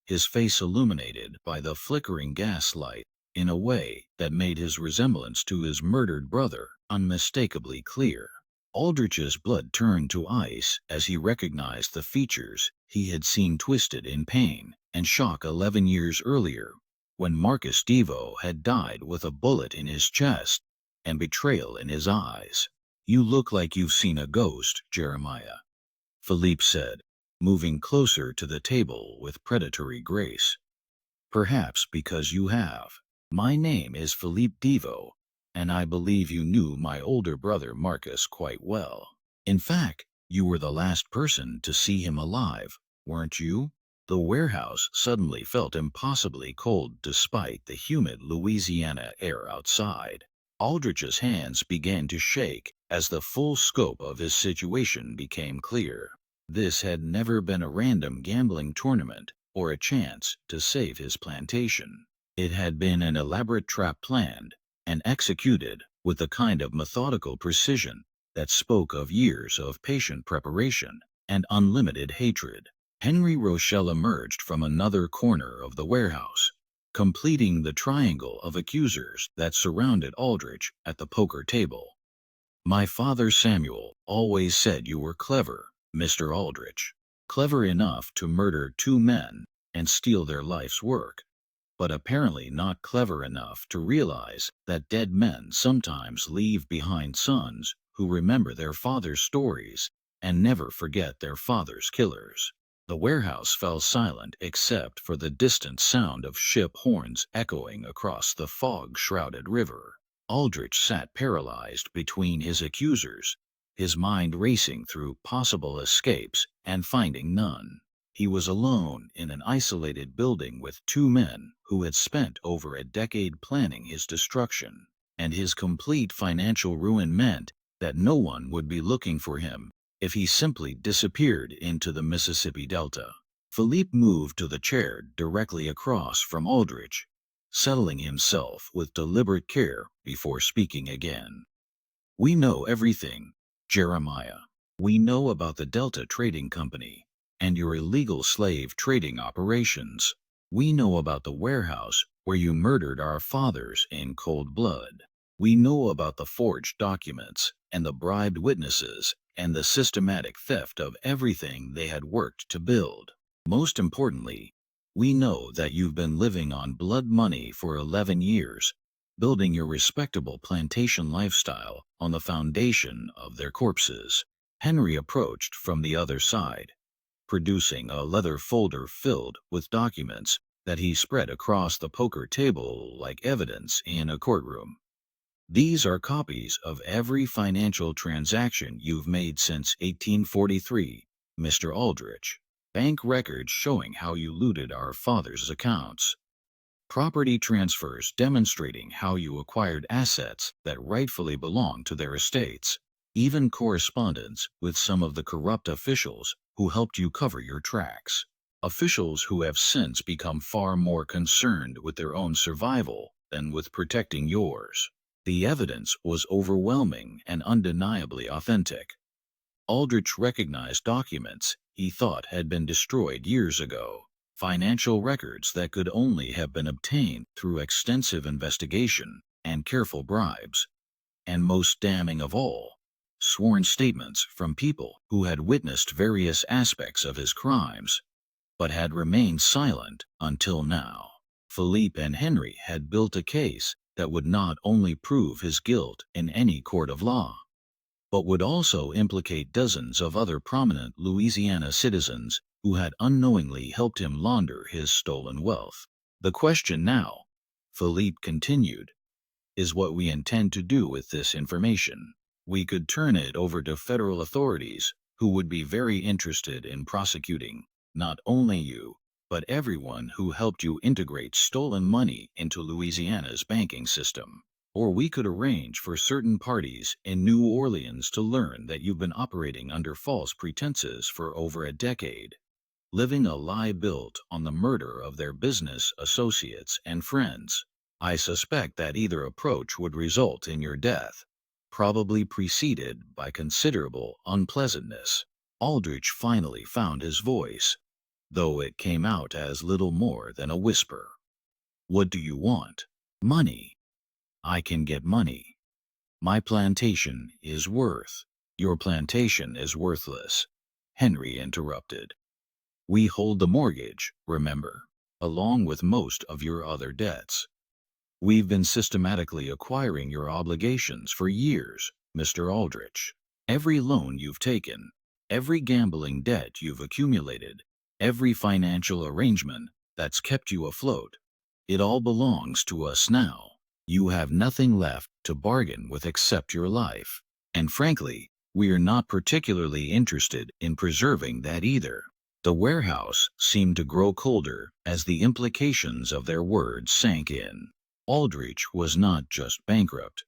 his face illuminated by the flickering gaslight in a way that made his resemblance to his murdered brother unmistakably clear. Aldrich's blood turned to ice as he recognized the features he had seen twisted in pain and shock 11 years earlier, when Marcus Devo had died with a bullet in his chest and betrayal in his eyes. "You look like you've seen a ghost, Jeremiah," Philippe said, moving closer to the table with predatory grace. "Perhaps because you have. My name is Philippe Devo, and I believe you knew my older brother Marcus quite well. In fact, you were the last person to see him alive, weren't you?" The warehouse suddenly felt impossibly cold despite the humid Louisiana air outside. Aldrich's hands began to shake as the full scope of his situation became clear. This had never been a random gambling tournament or a chance to save his plantation. It had been an elaborate trap planned and executed with a kind of methodical precision that spoke of years of patient preparation and unlimited hatred. Henry Rochelle emerged from another corner of the warehouse, completing the triangle of accusers that surrounded Aldrich at the poker table. "My father Samuel always said you were clever, Mr. Aldrich. Clever enough to murder 2 men and steal their life's work, but apparently not clever enough to realize that dead men sometimes leave behind sons who remember their father's stories and never forget their father's killers." The warehouse fell silent except for the distant sound of ship horns echoing across the fog-shrouded river. Aldrich sat paralyzed between his accusers, his mind racing through possible escapes and finding none. He was alone in an isolated building with 2 men who had spent over a decade planning his destruction, and his complete financial ruin meant that no one would be looking for him if he simply disappeared into the Mississippi Delta. Philippe moved to the chair directly across from Aldrich, settling himself with deliberate care before speaking again. "We know everything, Jeremiah. We know about the Delta Trading Company and your illegal slave trading operations. We know about the warehouse where you murdered our fathers in cold blood. We know about the forged documents and the bribed witnesses and the systematic theft of everything they had worked to build. Most importantly, we know that you've been living on blood money for 11 years, building your respectable plantation lifestyle on the foundation of their corpses." Henry approached from the other side, producing a leather folder filled with documents that he spread across the poker table like evidence in a courtroom. "These are copies of every financial transaction you've made since 1843, Mr. Aldrich. Bank records showing how you looted our father's accounts. Property transfers demonstrating how you acquired assets that rightfully belonged to their estates. Even correspondence with some of the corrupt officials who helped you cover your tracks. Officials who have since become far more concerned with their own survival than with protecting yours." The evidence was overwhelming and undeniably authentic. Aldrich recognized documents he thought had been destroyed years ago, financial records that could only have been obtained through extensive investigation and careful bribes, and most damning of all, sworn statements from people who had witnessed various aspects of his crimes, but had remained silent until now. Philippe and Henry had built a case that would not only prove his guilt in any court of law, but would also implicate dozens of other prominent Louisiana citizens who had unknowingly helped him launder his stolen wealth. "The question now," Philippe continued, "is what we intend to do with this information. We could turn it over to federal authorities who would be very interested in prosecuting not only you, but everyone who helped you integrate stolen money into Louisiana's banking system. Or we could arrange for certain parties in New Orleans to learn that you've been operating under false pretenses for over a decade. living a lie built on the murder of their business associates and friends. I suspect that either approach would result in your death, probably preceded by considerable unpleasantness. Aldrich finally found his voice, though it came out as little more than a whisper. What do you want? Money. I can get money. My plantation is worth. Your plantation is worthless, Henry interrupted. We hold the mortgage, remember, along with most of your other debts. We've been systematically acquiring your obligations for years, Mr. Aldrich. Every loan you've taken, every gambling debt you've accumulated, every financial arrangement that's kept you afloat, it all belongs to us now. You have nothing left to bargain with except your life. And frankly, we are not particularly interested in preserving that either. The warehouse seemed to grow colder as the implications of their words sank in. Aldrich was not just bankrupt.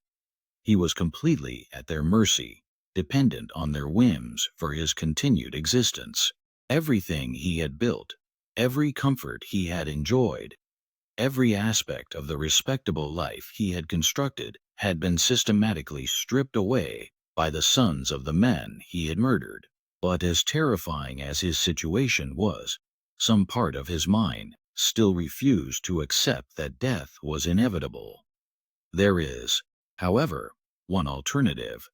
He was completely at their mercy, dependent on their whims for his continued existence. Everything he had built, every comfort he had enjoyed, every aspect of the respectable life he had constructed had been systematically stripped away by the sons of the men he had murdered. But as terrifying as his situation was, some part of his mind still refused to accept that death was inevitable. There is, however, one alternative,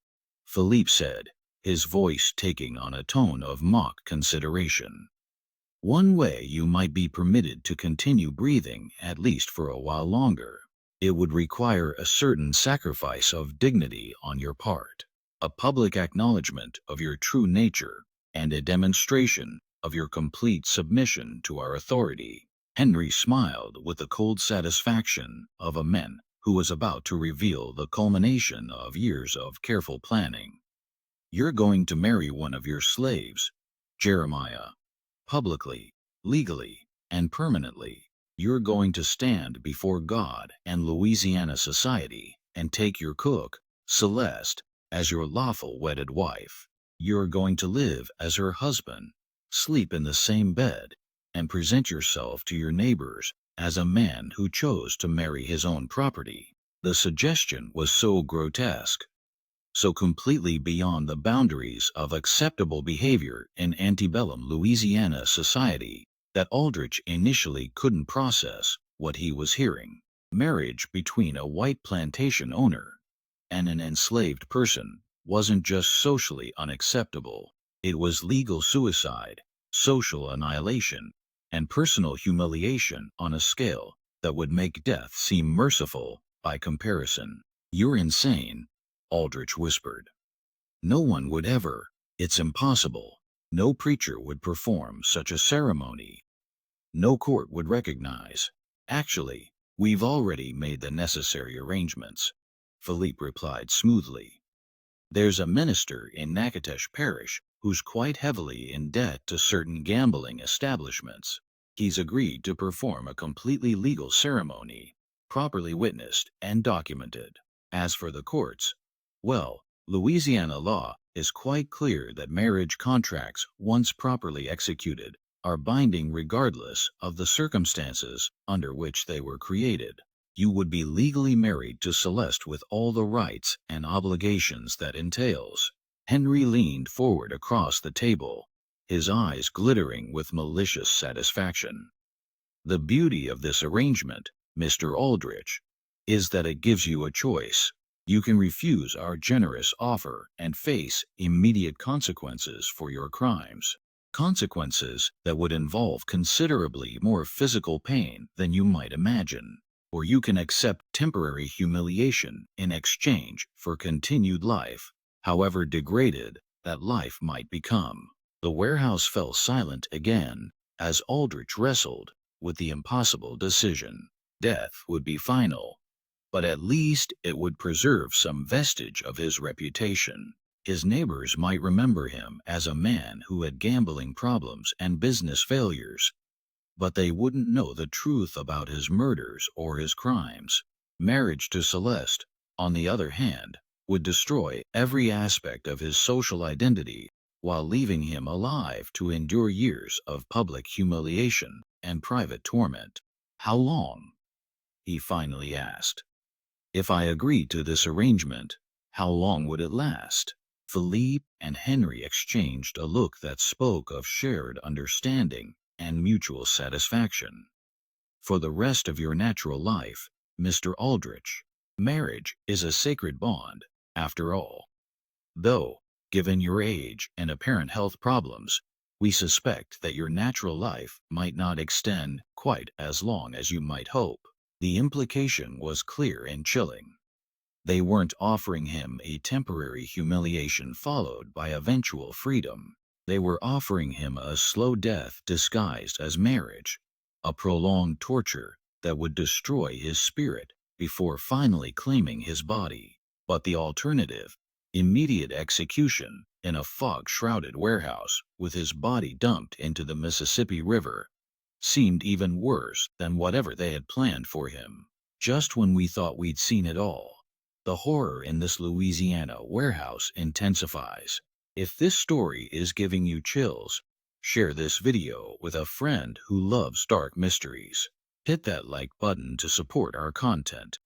Philippe said, his voice taking on a tone of mock consideration. One way you might be permitted to continue breathing at least for a while longer. It would require a certain sacrifice of dignity on your part, a public acknowledgement of your true nature, and a demonstration of your complete submission to our authority. Henry smiled with the cold satisfaction of a man who was about to reveal the culmination of years of careful planning. You're going to marry one of your slaves, Jeremiah. Publicly, legally, and permanently. You're going to stand before God and Louisiana society and take your cook, Celeste, as your lawful wedded wife. You're going to live as her husband, sleep in the same bed, and present yourself to your neighbors as a man who chose to marry his own property. The suggestion was so grotesque, so completely beyond the boundaries of acceptable behavior in antebellum Louisiana society, that Aldrich initially couldn't process what he was hearing. Marriage between a white plantation owner and an enslaved person wasn't just socially unacceptable, it was legal suicide, social annihilation, and personal humiliation on a scale that would make death seem merciful by comparison. You're insane, Aldrich whispered. No one would ever. It's impossible. No preacher would perform such a ceremony. No court would recognize. Actually, we've already made the necessary arrangements, Philippe replied smoothly. There's a minister in Natchitoches Parish who's quite heavily in debt to certain gambling establishments. He's agreed to perform a completely legal ceremony, properly witnessed and documented. As for the courts, well, Louisiana law is quite clear that marriage contracts, once properly executed, are binding regardless of the circumstances under which they were created. You would be legally married to Celeste with all the rights and obligations that entails. Henry leaned forward across the table, his eyes glittering with malicious satisfaction. The beauty of this arrangement, Mr. Aldrich, is that it gives you a choice. You can refuse our generous offer and face immediate consequences for your crimes. Consequences that would involve considerably more physical pain than you might imagine. Or you can accept temporary humiliation in exchange for continued life, however degraded that life might become. The warehouse fell silent again as Aldrich wrestled with the impossible decision. Death would be final, but at least it would preserve some vestige of his reputation. His neighbors might remember him as a man who had gambling problems and business failures, but they wouldn't know the truth about his murders or his crimes. Marriage to Celeste, on the other hand, would destroy every aspect of his social identity while leaving him alive to endure years of public humiliation and private torment. "How long?" he finally asked. "If I agreed to this arrangement, how long would it last?" Philippe and Henry exchanged a look that spoke of shared understanding and mutual satisfaction. "For the rest of your natural life, Mr. Aldrich. Marriage is a sacred bond, after all. Though, given your age and apparent health problems, we suspect that your natural life might not extend quite as long as you might hope." The implication was clear and chilling. They weren't offering him a temporary humiliation followed by eventual freedom. They were offering him a slow death disguised as marriage, a prolonged torture that would destroy his spirit before finally claiming his body. But the alternative, immediate execution in a fog-shrouded warehouse with his body dumped into the Mississippi River, seemed even worse than whatever they had planned for him. Just when we thought we'd seen it all, the horror in this Louisiana warehouse intensifies. If this story is giving you chills, share this video with a friend who loves dark mysteries. Hit that like button to support our content.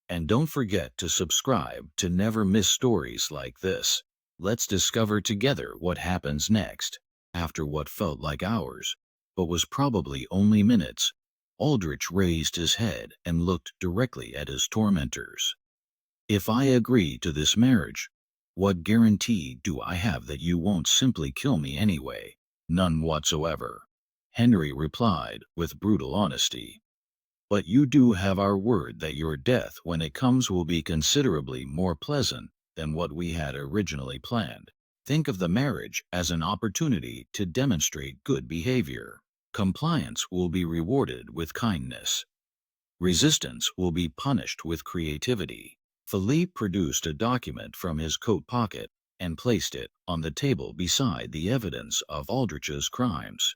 And don't forget to subscribe to never miss stories like this. Let's discover together what happens next. After what felt like hours, but was probably only minutes, Aldrich raised his head and looked directly at his tormentors. "If I agree to this marriage, what guarantee do I have that you won't simply kill me anyway?" "None whatsoever," Henry replied with brutal honesty. "But you do have our word that your death when it comes will be considerably more pleasant than what we had originally planned. Think of the marriage as an opportunity to demonstrate good behavior. Compliance will be rewarded with kindness. Resistance will be punished with creativity." Philippe produced a document from his coat pocket and placed it on the table beside the evidence of Aldrich's crimes.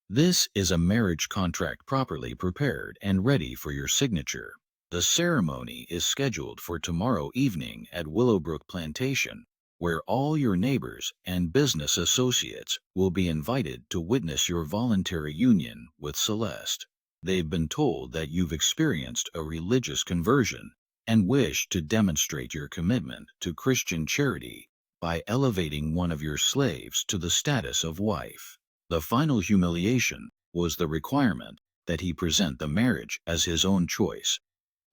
"This is a marriage contract properly prepared and ready for your signature. The ceremony is scheduled for tomorrow evening at Willowbrook Plantation, where all your neighbors and business associates will be invited to witness your voluntary union with Celeste. They've been told that you've experienced a religious conversion and wish to demonstrate your commitment to Christian charity by elevating one of your slaves to the status of wife. The final humiliation was the requirement that he present the marriage as his own choice,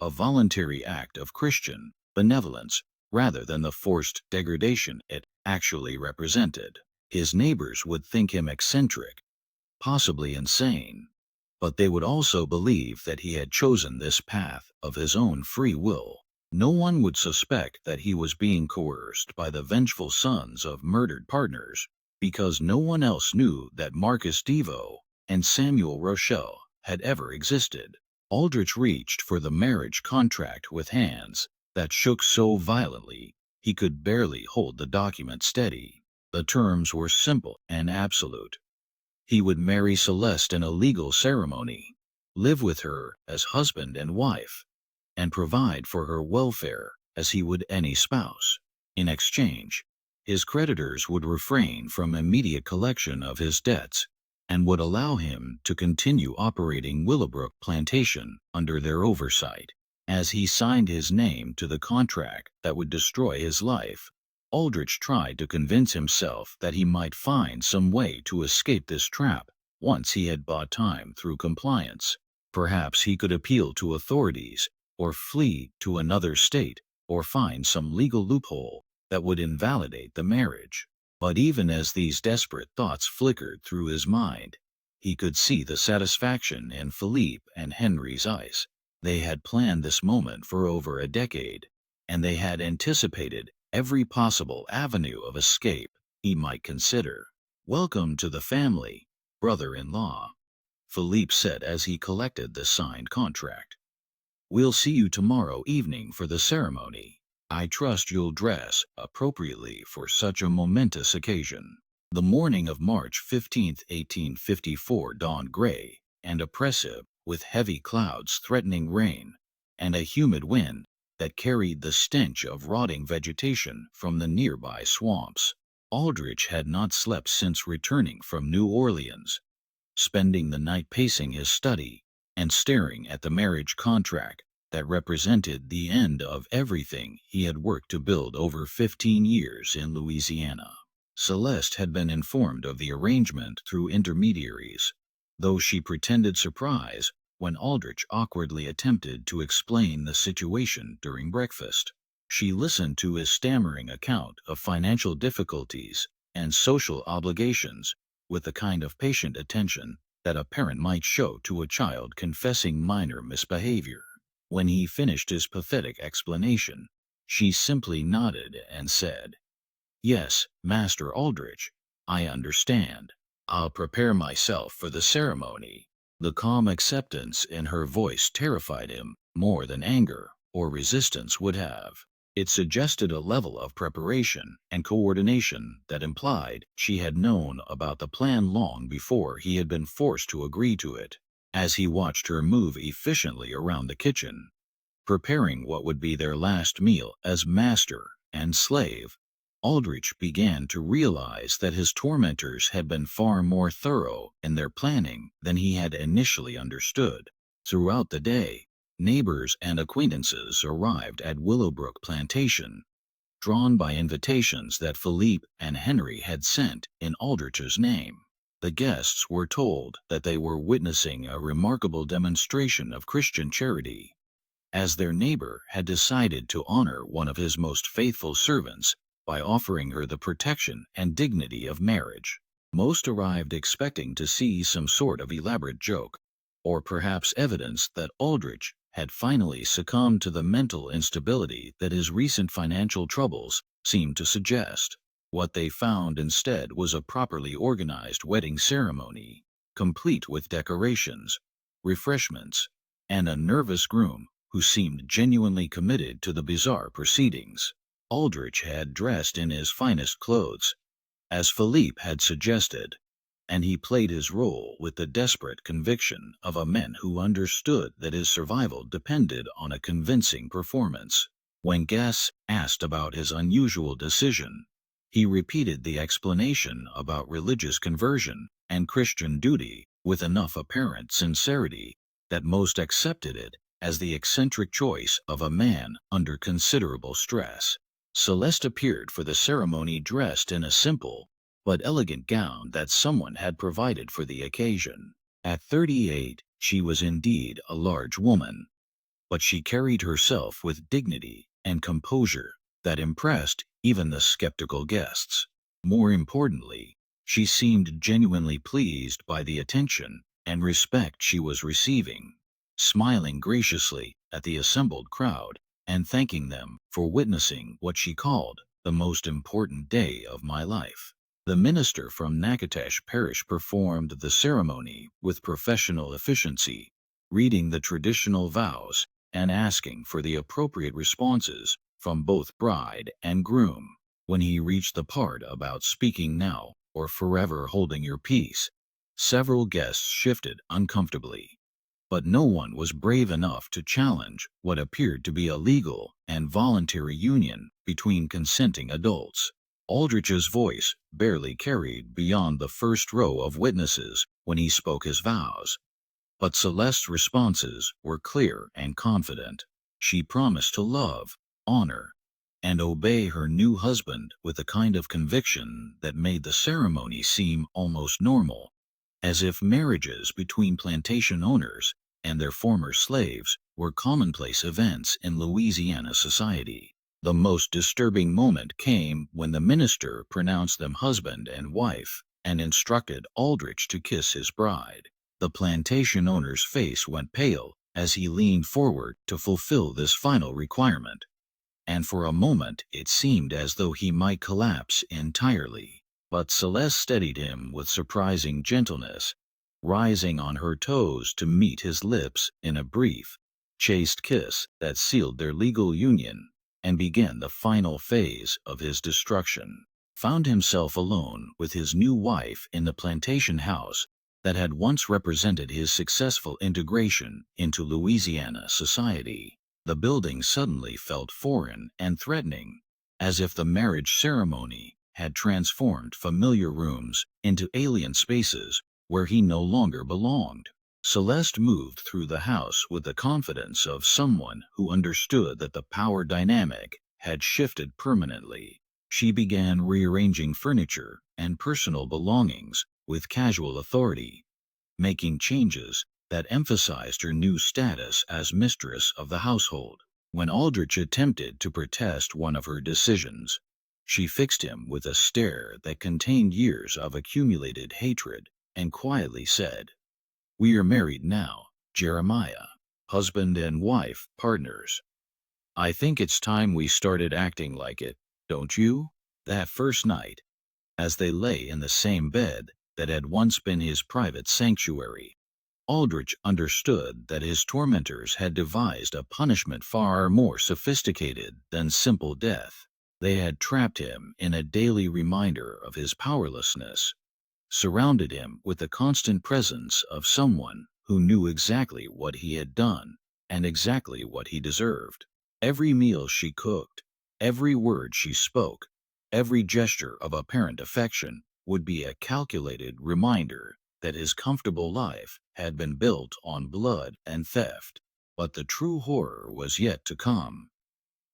a voluntary act of Christian benevolence rather than the forced degradation it actually represented. His neighbors would think him eccentric, possibly insane, but they would also believe that he had chosen this path of his own free will. No one would suspect that he was being coerced by the vengeful sons of murdered partners, because no one else knew that Marcus Devo and Samuel Rochelle had ever existed. Aldrich reached for the marriage contract with hands that shook so violently he could barely hold the document steady. The terms were simple and absolute. He would marry Celeste in a legal ceremony, live with her as husband and wife, and provide for her welfare as he would any spouse. In exchange, his creditors would refrain from immediate collection of his debts and would allow him to continue operating Willowbrook Plantation under their oversight. As he signed his name to the contract that would destroy his life, Aldrich tried to convince himself that he might find some way to escape this trap once he had bought time through compliance. Perhaps he could appeal to authorities, or flee to another state, or find some legal loophole that would invalidate the marriage. But even as these desperate thoughts flickered through his mind, he could see the satisfaction in Philippe and Henry's eyes. They had planned this moment for over a decade, and they had anticipated every possible avenue of escape he might consider. "Welcome to the family, brother-in-law," Philippe said as he collected the signed contract. "We'll see you tomorrow evening for the ceremony. I trust you'll dress appropriately for such a momentous occasion." The morning of March 15, 1854 dawned gray and oppressive, with heavy clouds threatening rain and a humid wind that carried the stench of rotting vegetation from the nearby swamps. Aldrich had not slept since returning from New Orleans, spending the night pacing his study and staring at the marriage contract that represented the end of everything he had worked to build over 15 years in Louisiana. Celeste had been informed of the arrangement through intermediaries, though she pretended surprise when Aldrich awkwardly attempted to explain the situation during breakfast. She listened to his stammering account of financial difficulties and social obligations with the kind of patient attention that a parent might show to a child confessing minor misbehavior. When he finished his pathetic explanation, she simply nodded and said, "Yes, Master Aldrich, I understand. I'll prepare myself for the ceremony." The calm acceptance in her voice terrified him more than anger or resistance would have. It suggested a level of preparation and coordination that implied she had known about the plan long before he had been forced to agree to it. As he watched her move efficiently around the kitchen, preparing what would be their last meal as master and slave, Aldrich began to realize that his tormentors had been far more thorough in their planning than he had initially understood. Throughout the day, neighbors and acquaintances arrived at Willowbrook Plantation, drawn by invitations that Philippe and Henry had sent in Aldrich's name. The guests were told that they were witnessing a remarkable demonstration of Christian charity, as their neighbor had decided to honor one of his most faithful servants by offering her the protection and dignity of marriage. Most arrived expecting to see some sort of elaborate joke, or perhaps evidence that Aldrich had finally succumbed to the mental instability that his recent financial troubles seemed to suggest. What they found instead was a properly organized wedding ceremony, complete with decorations, refreshments, and a nervous groom who seemed genuinely committed to the bizarre proceedings. Aldrich had dressed in his finest clothes, as Philippe had suggested, and he played his role with the desperate conviction of a man who understood that his survival depended on a convincing performance. When guests asked about his unusual decision, he repeated the explanation about religious conversion and Christian duty with enough apparent sincerity that most accepted it as the eccentric choice of a man under considerable stress. Celeste appeared for the ceremony dressed in a simple but elegant gown that someone had provided for the occasion. At 38, she was indeed a large woman, but she carried herself with dignity and composure that impressed even the skeptical guests. More importantly, she seemed genuinely pleased by the attention and respect she was receiving, smiling graciously at the assembled crowd and thanking them for witnessing what she called the most important day of my life. The minister from Natchitoches Parish performed the ceremony with professional efficiency, reading the traditional vows and asking for the appropriate responses from both bride and groom. When he reached the part about speaking now or forever holding your peace, several guests shifted uncomfortably, but no one was brave enough to challenge what appeared to be a legal and voluntary union between consenting adults. Aldrich's voice barely carried beyond the first row of witnesses when he spoke his vows, but Celeste's responses were clear and confident. She promised to love, honor, and obey her new husband with a kind of conviction that made the ceremony seem almost normal, as if marriages between plantation owners and their former slaves were commonplace events in Louisiana society. The most disturbing moment came when the minister pronounced them husband and wife and instructed Aldrich to kiss his bride. The plantation owner's face went pale as he leaned forward to fulfill this final requirement, and for a moment it seemed as though he might collapse entirely. But Celeste steadied him with surprising gentleness, rising on her toes to meet his lips in a brief, chaste kiss that sealed their legal union and began the final phase of his destruction. Found himself alone with his new wife in the plantation house that had once represented his successful integration into Louisiana society. The building suddenly felt foreign and threatening, as if the marriage ceremony had transformed familiar rooms into alien spaces where he no longer belonged. Celeste moved through the house with the confidence of someone who understood that the power dynamic had shifted permanently. She began rearranging furniture and personal belongings with casual authority, making changes that emphasized her new status as mistress of the household. When Aldrich attempted to protest one of her decisions, she fixed him with a stare that contained years of accumulated hatred and quietly said, "We are married now, Jeremiah, husband and wife, partners. I think it's time we started acting like it, don't you?" That first night, as they lay in the same bed that had once been his private sanctuary, Aldrich understood that his tormentors had devised a punishment far more sophisticated than simple death. They had trapped him in a daily reminder of his powerlessness, surrounded him with the constant presence of someone who knew exactly what he had done and exactly what he deserved. Every meal she cooked, every word she spoke, every gesture of apparent affection would be a calculated reminder that his comfortable life had been built on blood and theft. But the true horror was yet to come.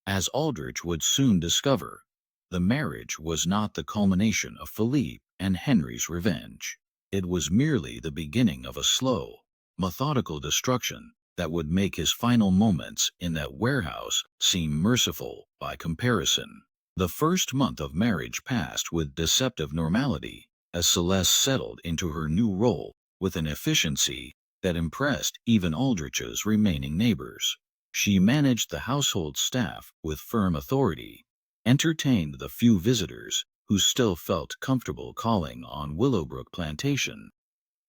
As Aldrich would soon discover, the marriage was not the culmination of Philippe and Henry's revenge. It was merely the beginning of a slow, methodical destruction that would make his final moments in that warehouse seem merciful by comparison. The first month of marriage passed with deceptive normality, as Celeste settled into her new role with an efficiency that impressed even Aldrich's remaining neighbors. She managed the household staff with firm authority, entertained the few visitors who still felt comfortable calling on Willowbrook Plantation,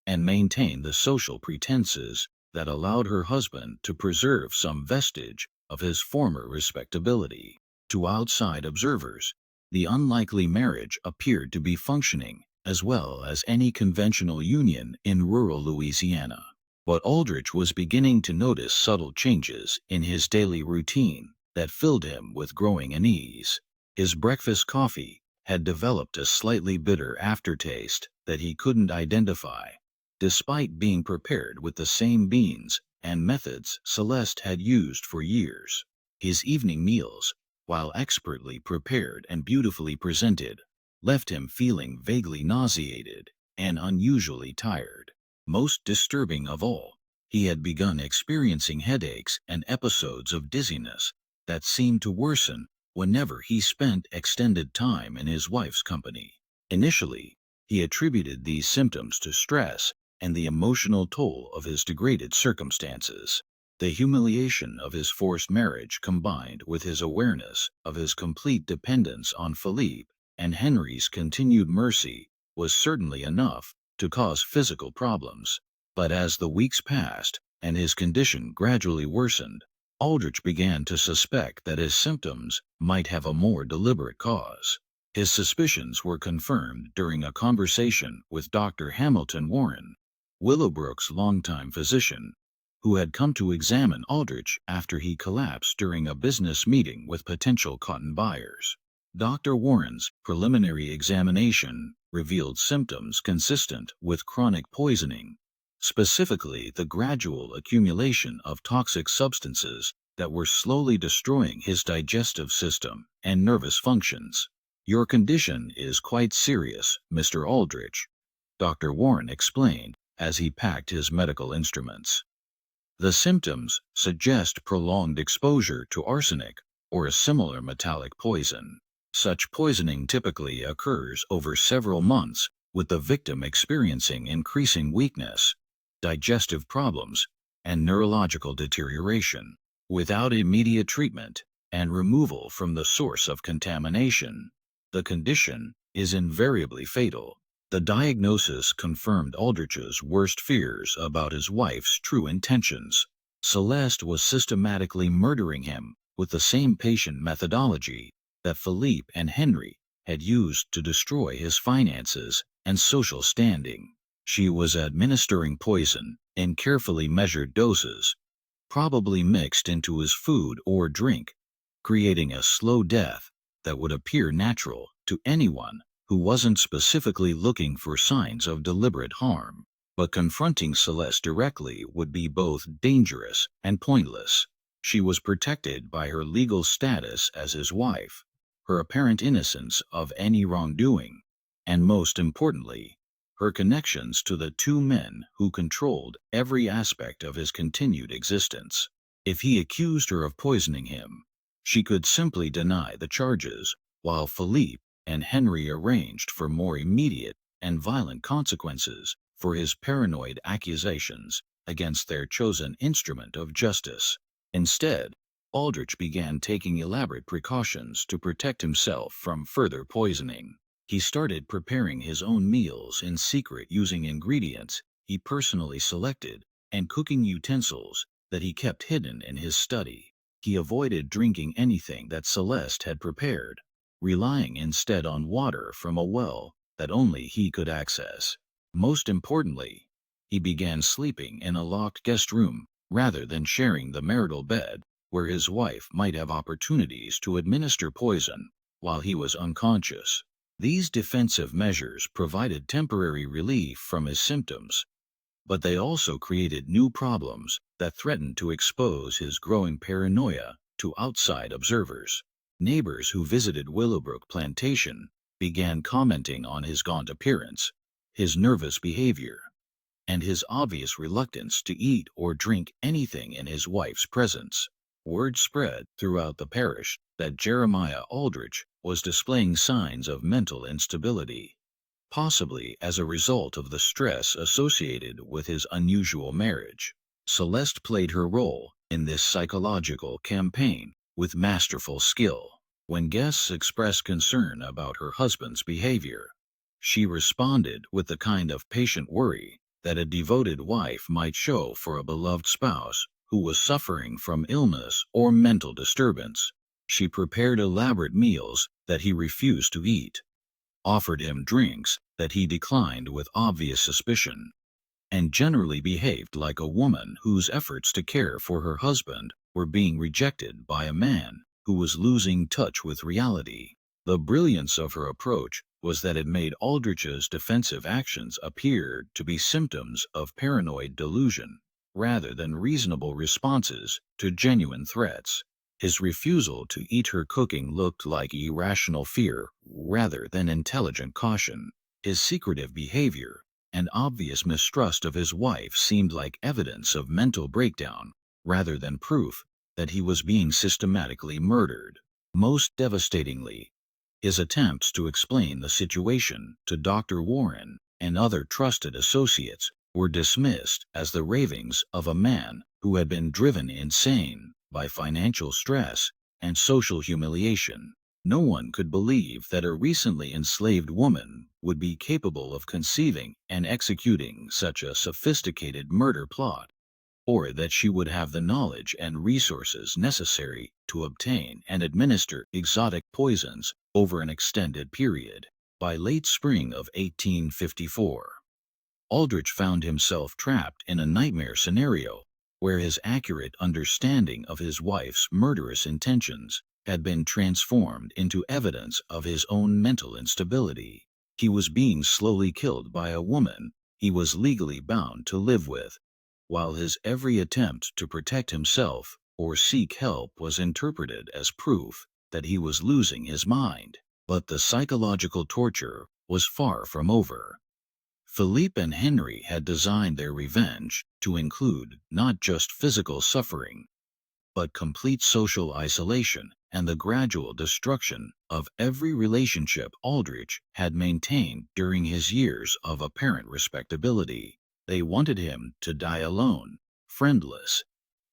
and maintained the social pretenses that allowed her husband to preserve some vestige of his former respectability. To outside observers, the unlikely marriage appeared to be functioning as well as any conventional union in rural Louisiana. But Aldrich was beginning to notice subtle changes in his daily routine that filled him with growing unease. His breakfast coffee had developed a slightly bitter aftertaste that he couldn't identify, despite being prepared with the same beans and methods Celeste had used for years. His evening meals, while expertly prepared and beautifully presented, left him feeling vaguely nauseated and unusually tired. Most disturbing of all, he had begun experiencing headaches and episodes of dizziness that seemed to worsen whenever he spent extended time in his wife's company. Initially, he attributed these symptoms to stress and the emotional toll of his degraded circumstances. The humiliation of his forced marriage combined with his awareness of his complete dependence on Philippe and Henry's continued mercy was certainly enough to cause physical problems. But as the weeks passed and his condition gradually worsened, Aldrich began to suspect that his symptoms might have a more deliberate cause. His suspicions were confirmed during a conversation with Dr. Hamilton Warren, Willowbrook's longtime physician, who had come to examine Aldrich after he collapsed during a business meeting with potential cotton buyers. Dr. Warren's preliminary examination revealed symptoms consistent with chronic poisoning, specifically the gradual accumulation of toxic substances that were slowly destroying his digestive system and nervous functions. "Your condition is quite serious, Mr. Aldrich," Dr. Warren explained as he packed his medical instruments. "The symptoms suggest prolonged exposure to arsenic or a similar metallic poison. Such poisoning typically occurs over several months, with the victim experiencing increasing weakness, digestive problems, and neurological deterioration. Without immediate treatment and removal from the source of contamination, the condition is invariably fatal." The diagnosis confirmed Aldrich's worst fears about his wife's true intentions. Celeste was systematically murdering him with the same patient methodology that Philippe and Henry had used to destroy his finances and social standing. She was administering poison in carefully measured doses, probably mixed into his food or drink, creating a slow death that would appear natural to anyone who wasn't specifically looking for signs of deliberate harm. But confronting Celeste directly would be both dangerous and pointless. She was protected by her legal status as his wife, her apparent innocence of any wrongdoing, and most importantly, her connections to the two men who controlled every aspect of his continued existence. If he accused her of poisoning him, she could simply deny the charges, while Philippe and Henry arranged for more immediate and violent consequences for his paranoid accusations against their chosen instrument of justice. Instead, Aldrich began taking elaborate precautions to protect himself from further poisoning. He started preparing his own meals in secret using ingredients he personally selected and cooking utensils that he kept hidden in his study. He avoided drinking anything that Celeste had prepared, relying instead on water from a well that only he could access. Most importantly, he began sleeping in a locked guest room rather than sharing the marital bed, where his wife might have opportunities to administer poison while he was unconscious. These defensive measures provided temporary relief from his symptoms, but they also created new problems that threatened to expose his growing paranoia to outside observers. Neighbors who visited Willowbrook Plantation began commenting on his gaunt appearance, his nervous behavior, and his obvious reluctance to eat or drink anything in his wife's presence. Word spread throughout the parish that Jeremiah Aldrich was displaying signs of mental instability, possibly as a result of the stress associated with his unusual marriage. Celeste played her role in this psychological campaign with masterful skill. When guests expressed concern about her husband's behavior, she responded with the kind of patient worry that a devoted wife might show for a beloved spouse who was suffering from illness or mental disturbance. She prepared elaborate meals that he refused to eat, offered him drinks that he declined with obvious suspicion, and generally behaved like a woman whose efforts to care for her husband were being rejected by a man who was losing touch with reality. The brilliance of her approach was that it made Aldrich's defensive actions appear to be symptoms of paranoid delusion, rather than reasonable responses to genuine threats. His refusal to eat her cooking looked like irrational fear rather than intelligent caution. His secretive behavior and obvious mistrust of his wife seemed like evidence of mental breakdown rather than proof that he was being systematically murdered. Most devastatingly, his attempts to explain the situation to Dr. Warren and other trusted associates were dismissed as the ravings of a man who had been driven insane by financial stress and social humiliation. No one could believe that a recently enslaved woman would be capable of conceiving and executing such a sophisticated murder plot, or that she would have the knowledge and resources necessary to obtain and administer exotic poisons over an extended period. By late spring of 1854, Aldrich found himself trapped in a nightmare scenario where his accurate understanding of his wife's murderous intentions had been transformed into evidence of his own mental instability. He was being slowly killed by a woman he was legally bound to live with, while his every attempt to protect himself or seek help was interpreted as proof that he was losing his mind. But the psychological torture was far from over. Philippe and Henry had designed their revenge to include not just physical suffering, but complete social isolation and the gradual destruction of every relationship Aldrich had maintained during his years of apparent respectability. They wanted him to die alone, friendless,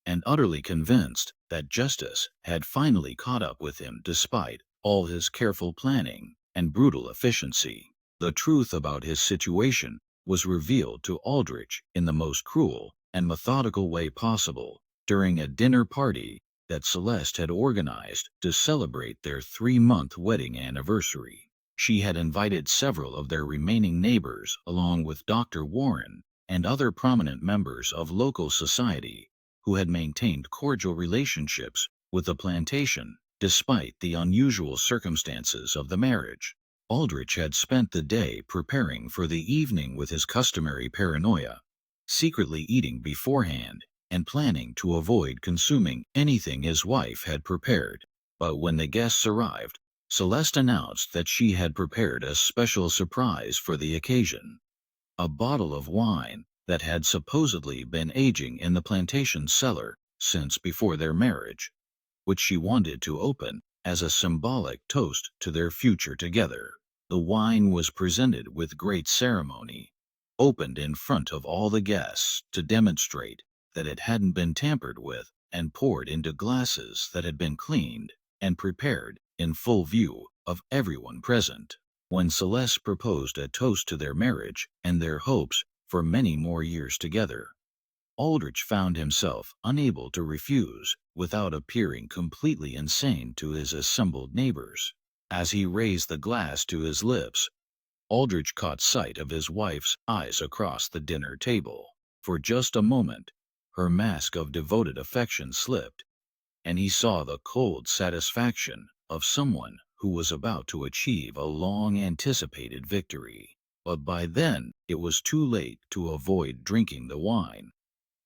and utterly convinced that justice had finally caught up with him despite all his careful planning and brutal efficiency. The truth about his situation was revealed to Aldrich in the most cruel and methodical way possible during a dinner party that Celeste had organized to celebrate their 3-month wedding anniversary. She had invited several of their remaining neighbors along with Dr. Warren and other prominent members of local society who had maintained cordial relationships with the plantation despite the unusual circumstances of the marriage. Aldrich had spent the day preparing for the evening with his customary paranoia, secretly eating beforehand and planning to avoid consuming anything his wife had prepared. But when the guests arrived, Celeste announced that she had prepared a special surprise for the occasion, a bottle of wine that had supposedly been aging in the plantation cellar since before their marriage, which she wanted to open as a symbolic toast to their future together. The wine was presented with great ceremony, opened in front of all the guests to demonstrate that it hadn't been tampered with, and poured into glasses that had been cleaned and prepared in full view of everyone present. When Celeste proposed a toast to their marriage and their hopes for many more years together, Aldrich found himself unable to refuse without appearing completely insane to his assembled neighbors. As he raised the glass to his lips, Aldrich caught sight of his wife's eyes across the dinner table. For just a moment, her mask of devoted affection slipped, and he saw the cold satisfaction of someone who was about to achieve a long-anticipated victory. But by then, it was too late to avoid drinking the wine,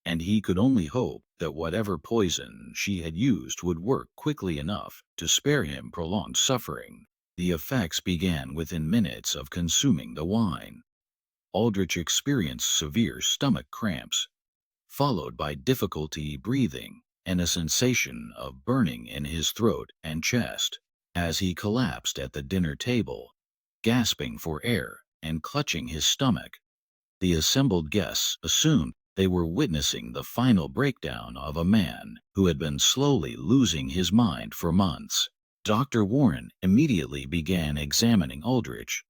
and he could only hope that whatever poison she had used would work quickly enough to spare him prolonged suffering. The effects began within minutes of consuming the wine. Aldrich experienced severe stomach cramps, followed by difficulty breathing and a sensation of burning in his throat and chest. As he collapsed at the dinner table, gasping for air and clutching his stomach, the assembled guests assumed they were witnessing the final breakdown of a man who had been slowly losing his mind for months. Dr. Warren immediately began examining Aldrich,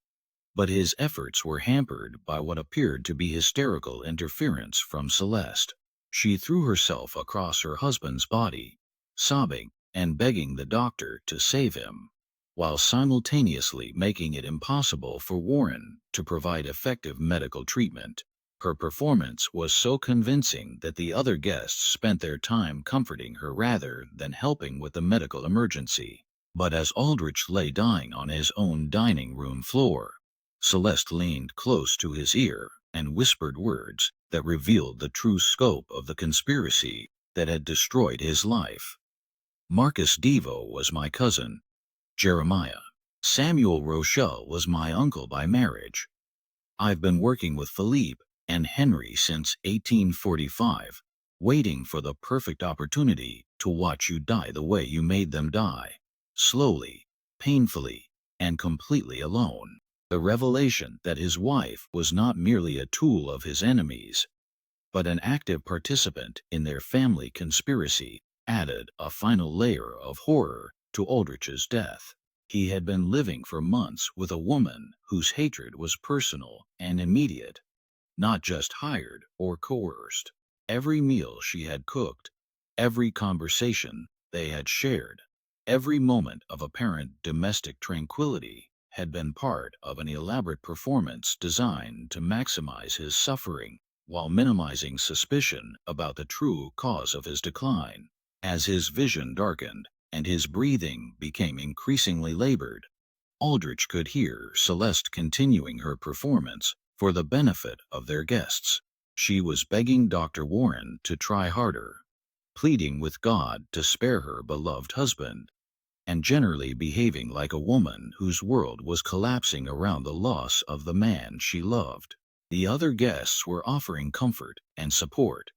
but his efforts were hampered by what appeared to be hysterical interference from Celeste. She threw herself across her husband's body, sobbing and begging the doctor to save him, while simultaneously making it impossible for Warren to provide effective medical treatment. Her performance was so convincing that the other guests spent their time comforting her rather than helping with the medical emergency. But as Aldrich lay dying on his own dining room floor, Celeste leaned close to his ear and whispered words that revealed the true scope of the conspiracy that had destroyed his life. Marcus Devo was my cousin, Jeremiah. Samuel Rochelle was my uncle by marriage. I've been working with Philippe and Henry since 1845, waiting for the perfect opportunity to watch you die the way you made them die, slowly, painfully, and completely alone. The revelation that his wife was not merely a tool of his enemies, but an active participant in their family conspiracy, added a final layer of horror to Aldrich's death. He had been living for months with a woman whose hatred was personal and immediate, not just hired or coerced. Every meal she had cooked, every conversation they had shared, every moment of apparent domestic tranquility had been part of an elaborate performance designed to maximize his suffering while minimizing suspicion about the true cause of his decline. As his vision darkened and his breathing became increasingly labored, Aldrich could hear Celeste continuing her performance for the benefit of their guests. She was begging Dr. Warren to try harder, pleading with God to spare her beloved husband, and generally behaving like a woman whose world was collapsing around the loss of the man she loved. The other guests were offering comfort and support,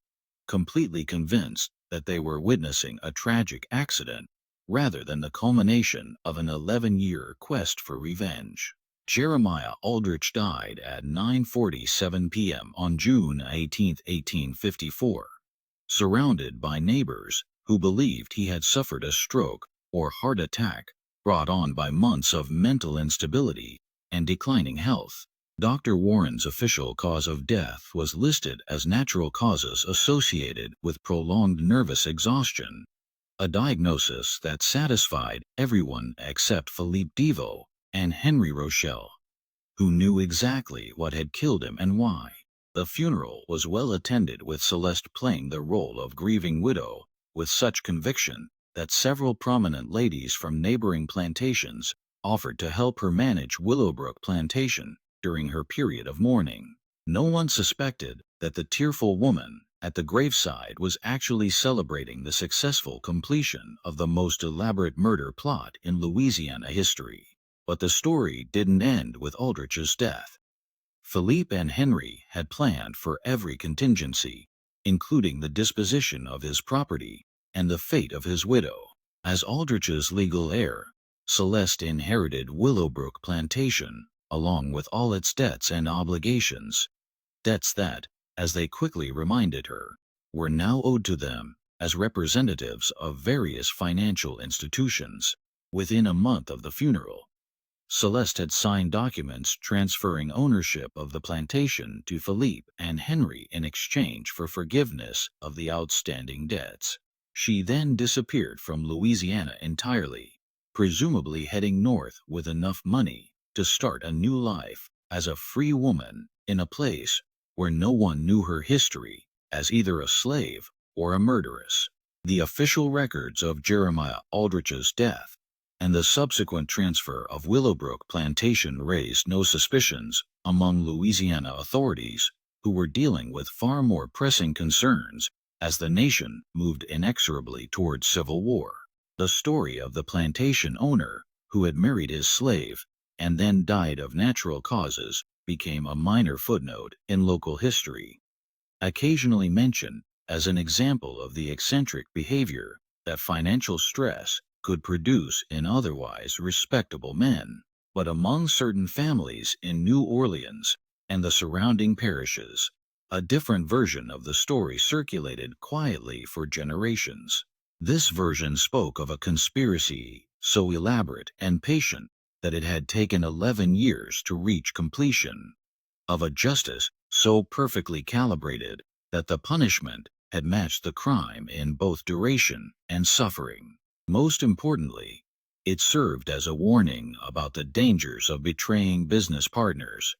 completely convinced that they were witnessing a tragic accident rather than the culmination of an 11-year quest for revenge. Jeremiah Aldrich died at 9:47 p.m. on June 18, 1854, surrounded by neighbors who believed he had suffered a stroke or heart attack brought on by months of mental instability and declining health. Dr. Warren's official cause of death was listed as natural causes associated with prolonged nervous exhaustion, a diagnosis that satisfied everyone except Philippe Devo and Henry Rochelle, who knew exactly what had killed him and why. The funeral was well attended, with Celeste playing the role of grieving widow with such conviction that several prominent ladies from neighboring plantations offered to help her manage Willowbrook Plantation during her period of mourning. No one suspected that the tearful woman at the graveside was actually celebrating the successful completion of the most elaborate murder plot in Louisiana history. But the story didn't end with Aldrich's death. Philippe and Henry had planned for every contingency, including the disposition of his property and the fate of his widow. As Aldrich's legal heir, Celeste inherited Willowbrook Plantation, along with all its debts and obligations. Debts that, as they quickly reminded her, were now owed to them as representatives of various financial institutions. Within a month of the funeral, Celeste had signed documents transferring ownership of the plantation to Philippe and Henry in exchange for forgiveness of the outstanding debts. She then disappeared from Louisiana entirely, presumably heading north with enough money to start a new life as a free woman in a place where no one knew her history as either a slave or a murderess. The official records of Jeremiah Aldrich's death and the subsequent transfer of Willowbrook Plantation raised no suspicions among Louisiana authorities, who were dealing with far more pressing concerns as the nation moved inexorably towards civil war. The story of the plantation owner who had married his slave and then died of natural causes became a minor footnote in local history, occasionally mentioned as an example of the eccentric behavior that financial stress could produce in otherwise respectable men. But among certain families in New Orleans and the surrounding parishes, a different version of the story circulated quietly for generations. This version spoke of a conspiracy so elaborate and patient that it had taken 11 years to reach completion, of a justice so perfectly calibrated that the punishment had matched the crime in both duration and suffering. Most importantly, it served as a warning about the dangers of betraying business partners,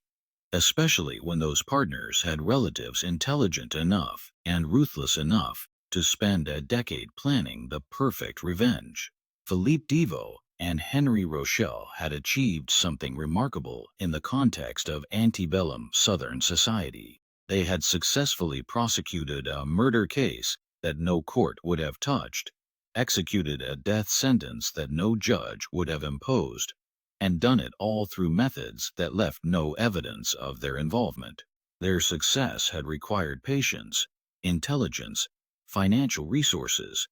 especially when those partners had relatives intelligent enough and ruthless enough to spend a decade planning the perfect revenge. Philippe Deveau and Henry Rochelle had achieved something remarkable in the context of antebellum Southern society. They had successfully prosecuted a murder case that no court would have touched, executed a death sentence that no judge would have imposed, and done it all through methods that left no evidence of their involvement. Their success had required patience, intelligence, financial resources,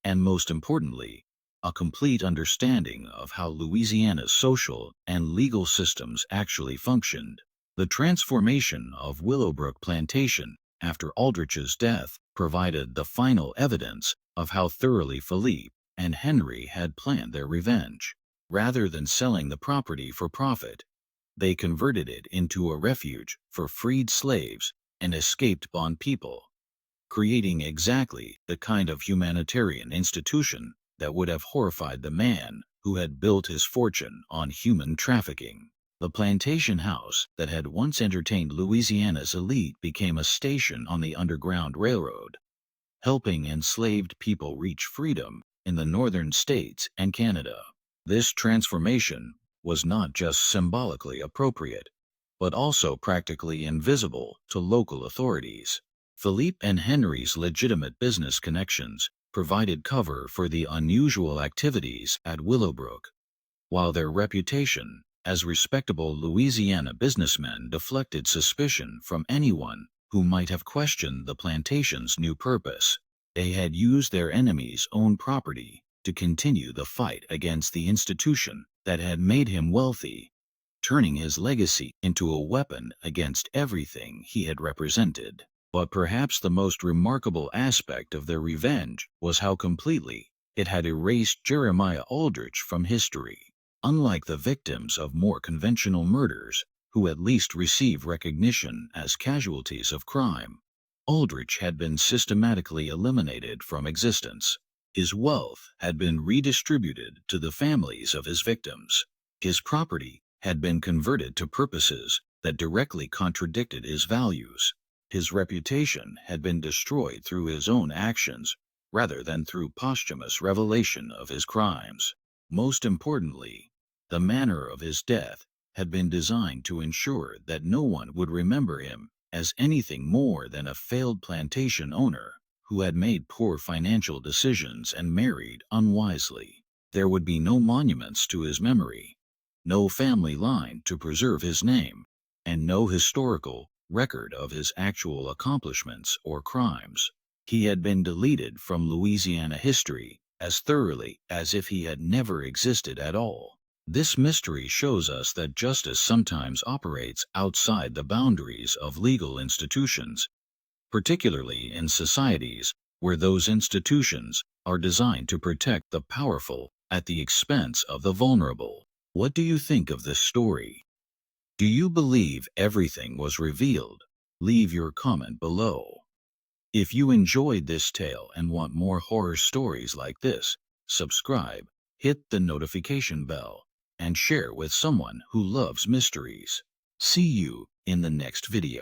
and most importantly, a complete understanding of how Louisiana's social and legal systems actually functioned. The transformation of Willowbrook Plantation after Aldrich's death provided the final evidence of how thoroughly Philippe and Henry had planned their revenge. Rather than selling the property for profit, they converted it into a refuge for freed slaves and escaped bond people, creating exactly the kind of humanitarian institution that would have horrified the man who had built his fortune on human trafficking. The plantation house that had once entertained Louisiana's elite became a station on the Underground Railroad, helping enslaved people reach freedom in the northern states and Canada. This transformation was not just symbolically appropriate, but also practically invisible to local authorities. Philippe and Henry's legitimate business connections provided cover for the unusual activities at Willowbrook, while their reputation as respectable Louisiana businessmen deflected suspicion from anyone who might have questioned the plantation's new purpose. They had used their enemy's own property to continue the fight against the institution that had made him wealthy, turning his legacy into a weapon against everything he had represented. But perhaps the most remarkable aspect of their revenge was how completely it had erased Jeremiah Aldrich from history. Unlike the victims of more conventional murders, who at least receive recognition as casualties of crime, Aldrich had been systematically eliminated from existence. His wealth had been redistributed to the families of his victims. His property had been converted to purposes that directly contradicted his values. His reputation had been destroyed through his own actions rather than through posthumous revelation of his crimes. Most importantly, The manner of his death had been designed to ensure that no one would remember him as anything more than a failed plantation owner who had made poor financial decisions and married unwisely. There would be no monuments to his memory, no family line to preserve his name, and no historical record of his actual accomplishments or crimes. He had been deleted from Louisiana history as thoroughly as if he had never existed at all. This mystery shows us that justice sometimes operates outside the boundaries of legal institutions, particularly in societies where those institutions are designed to protect the powerful at the expense of the vulnerable. What do you think of this story? Do you believe everything was revealed? Leave your comment below. If you enjoyed this tale and want more horror stories like this, subscribe, hit the notification bell, and share with someone who loves mysteries. See you in the next video.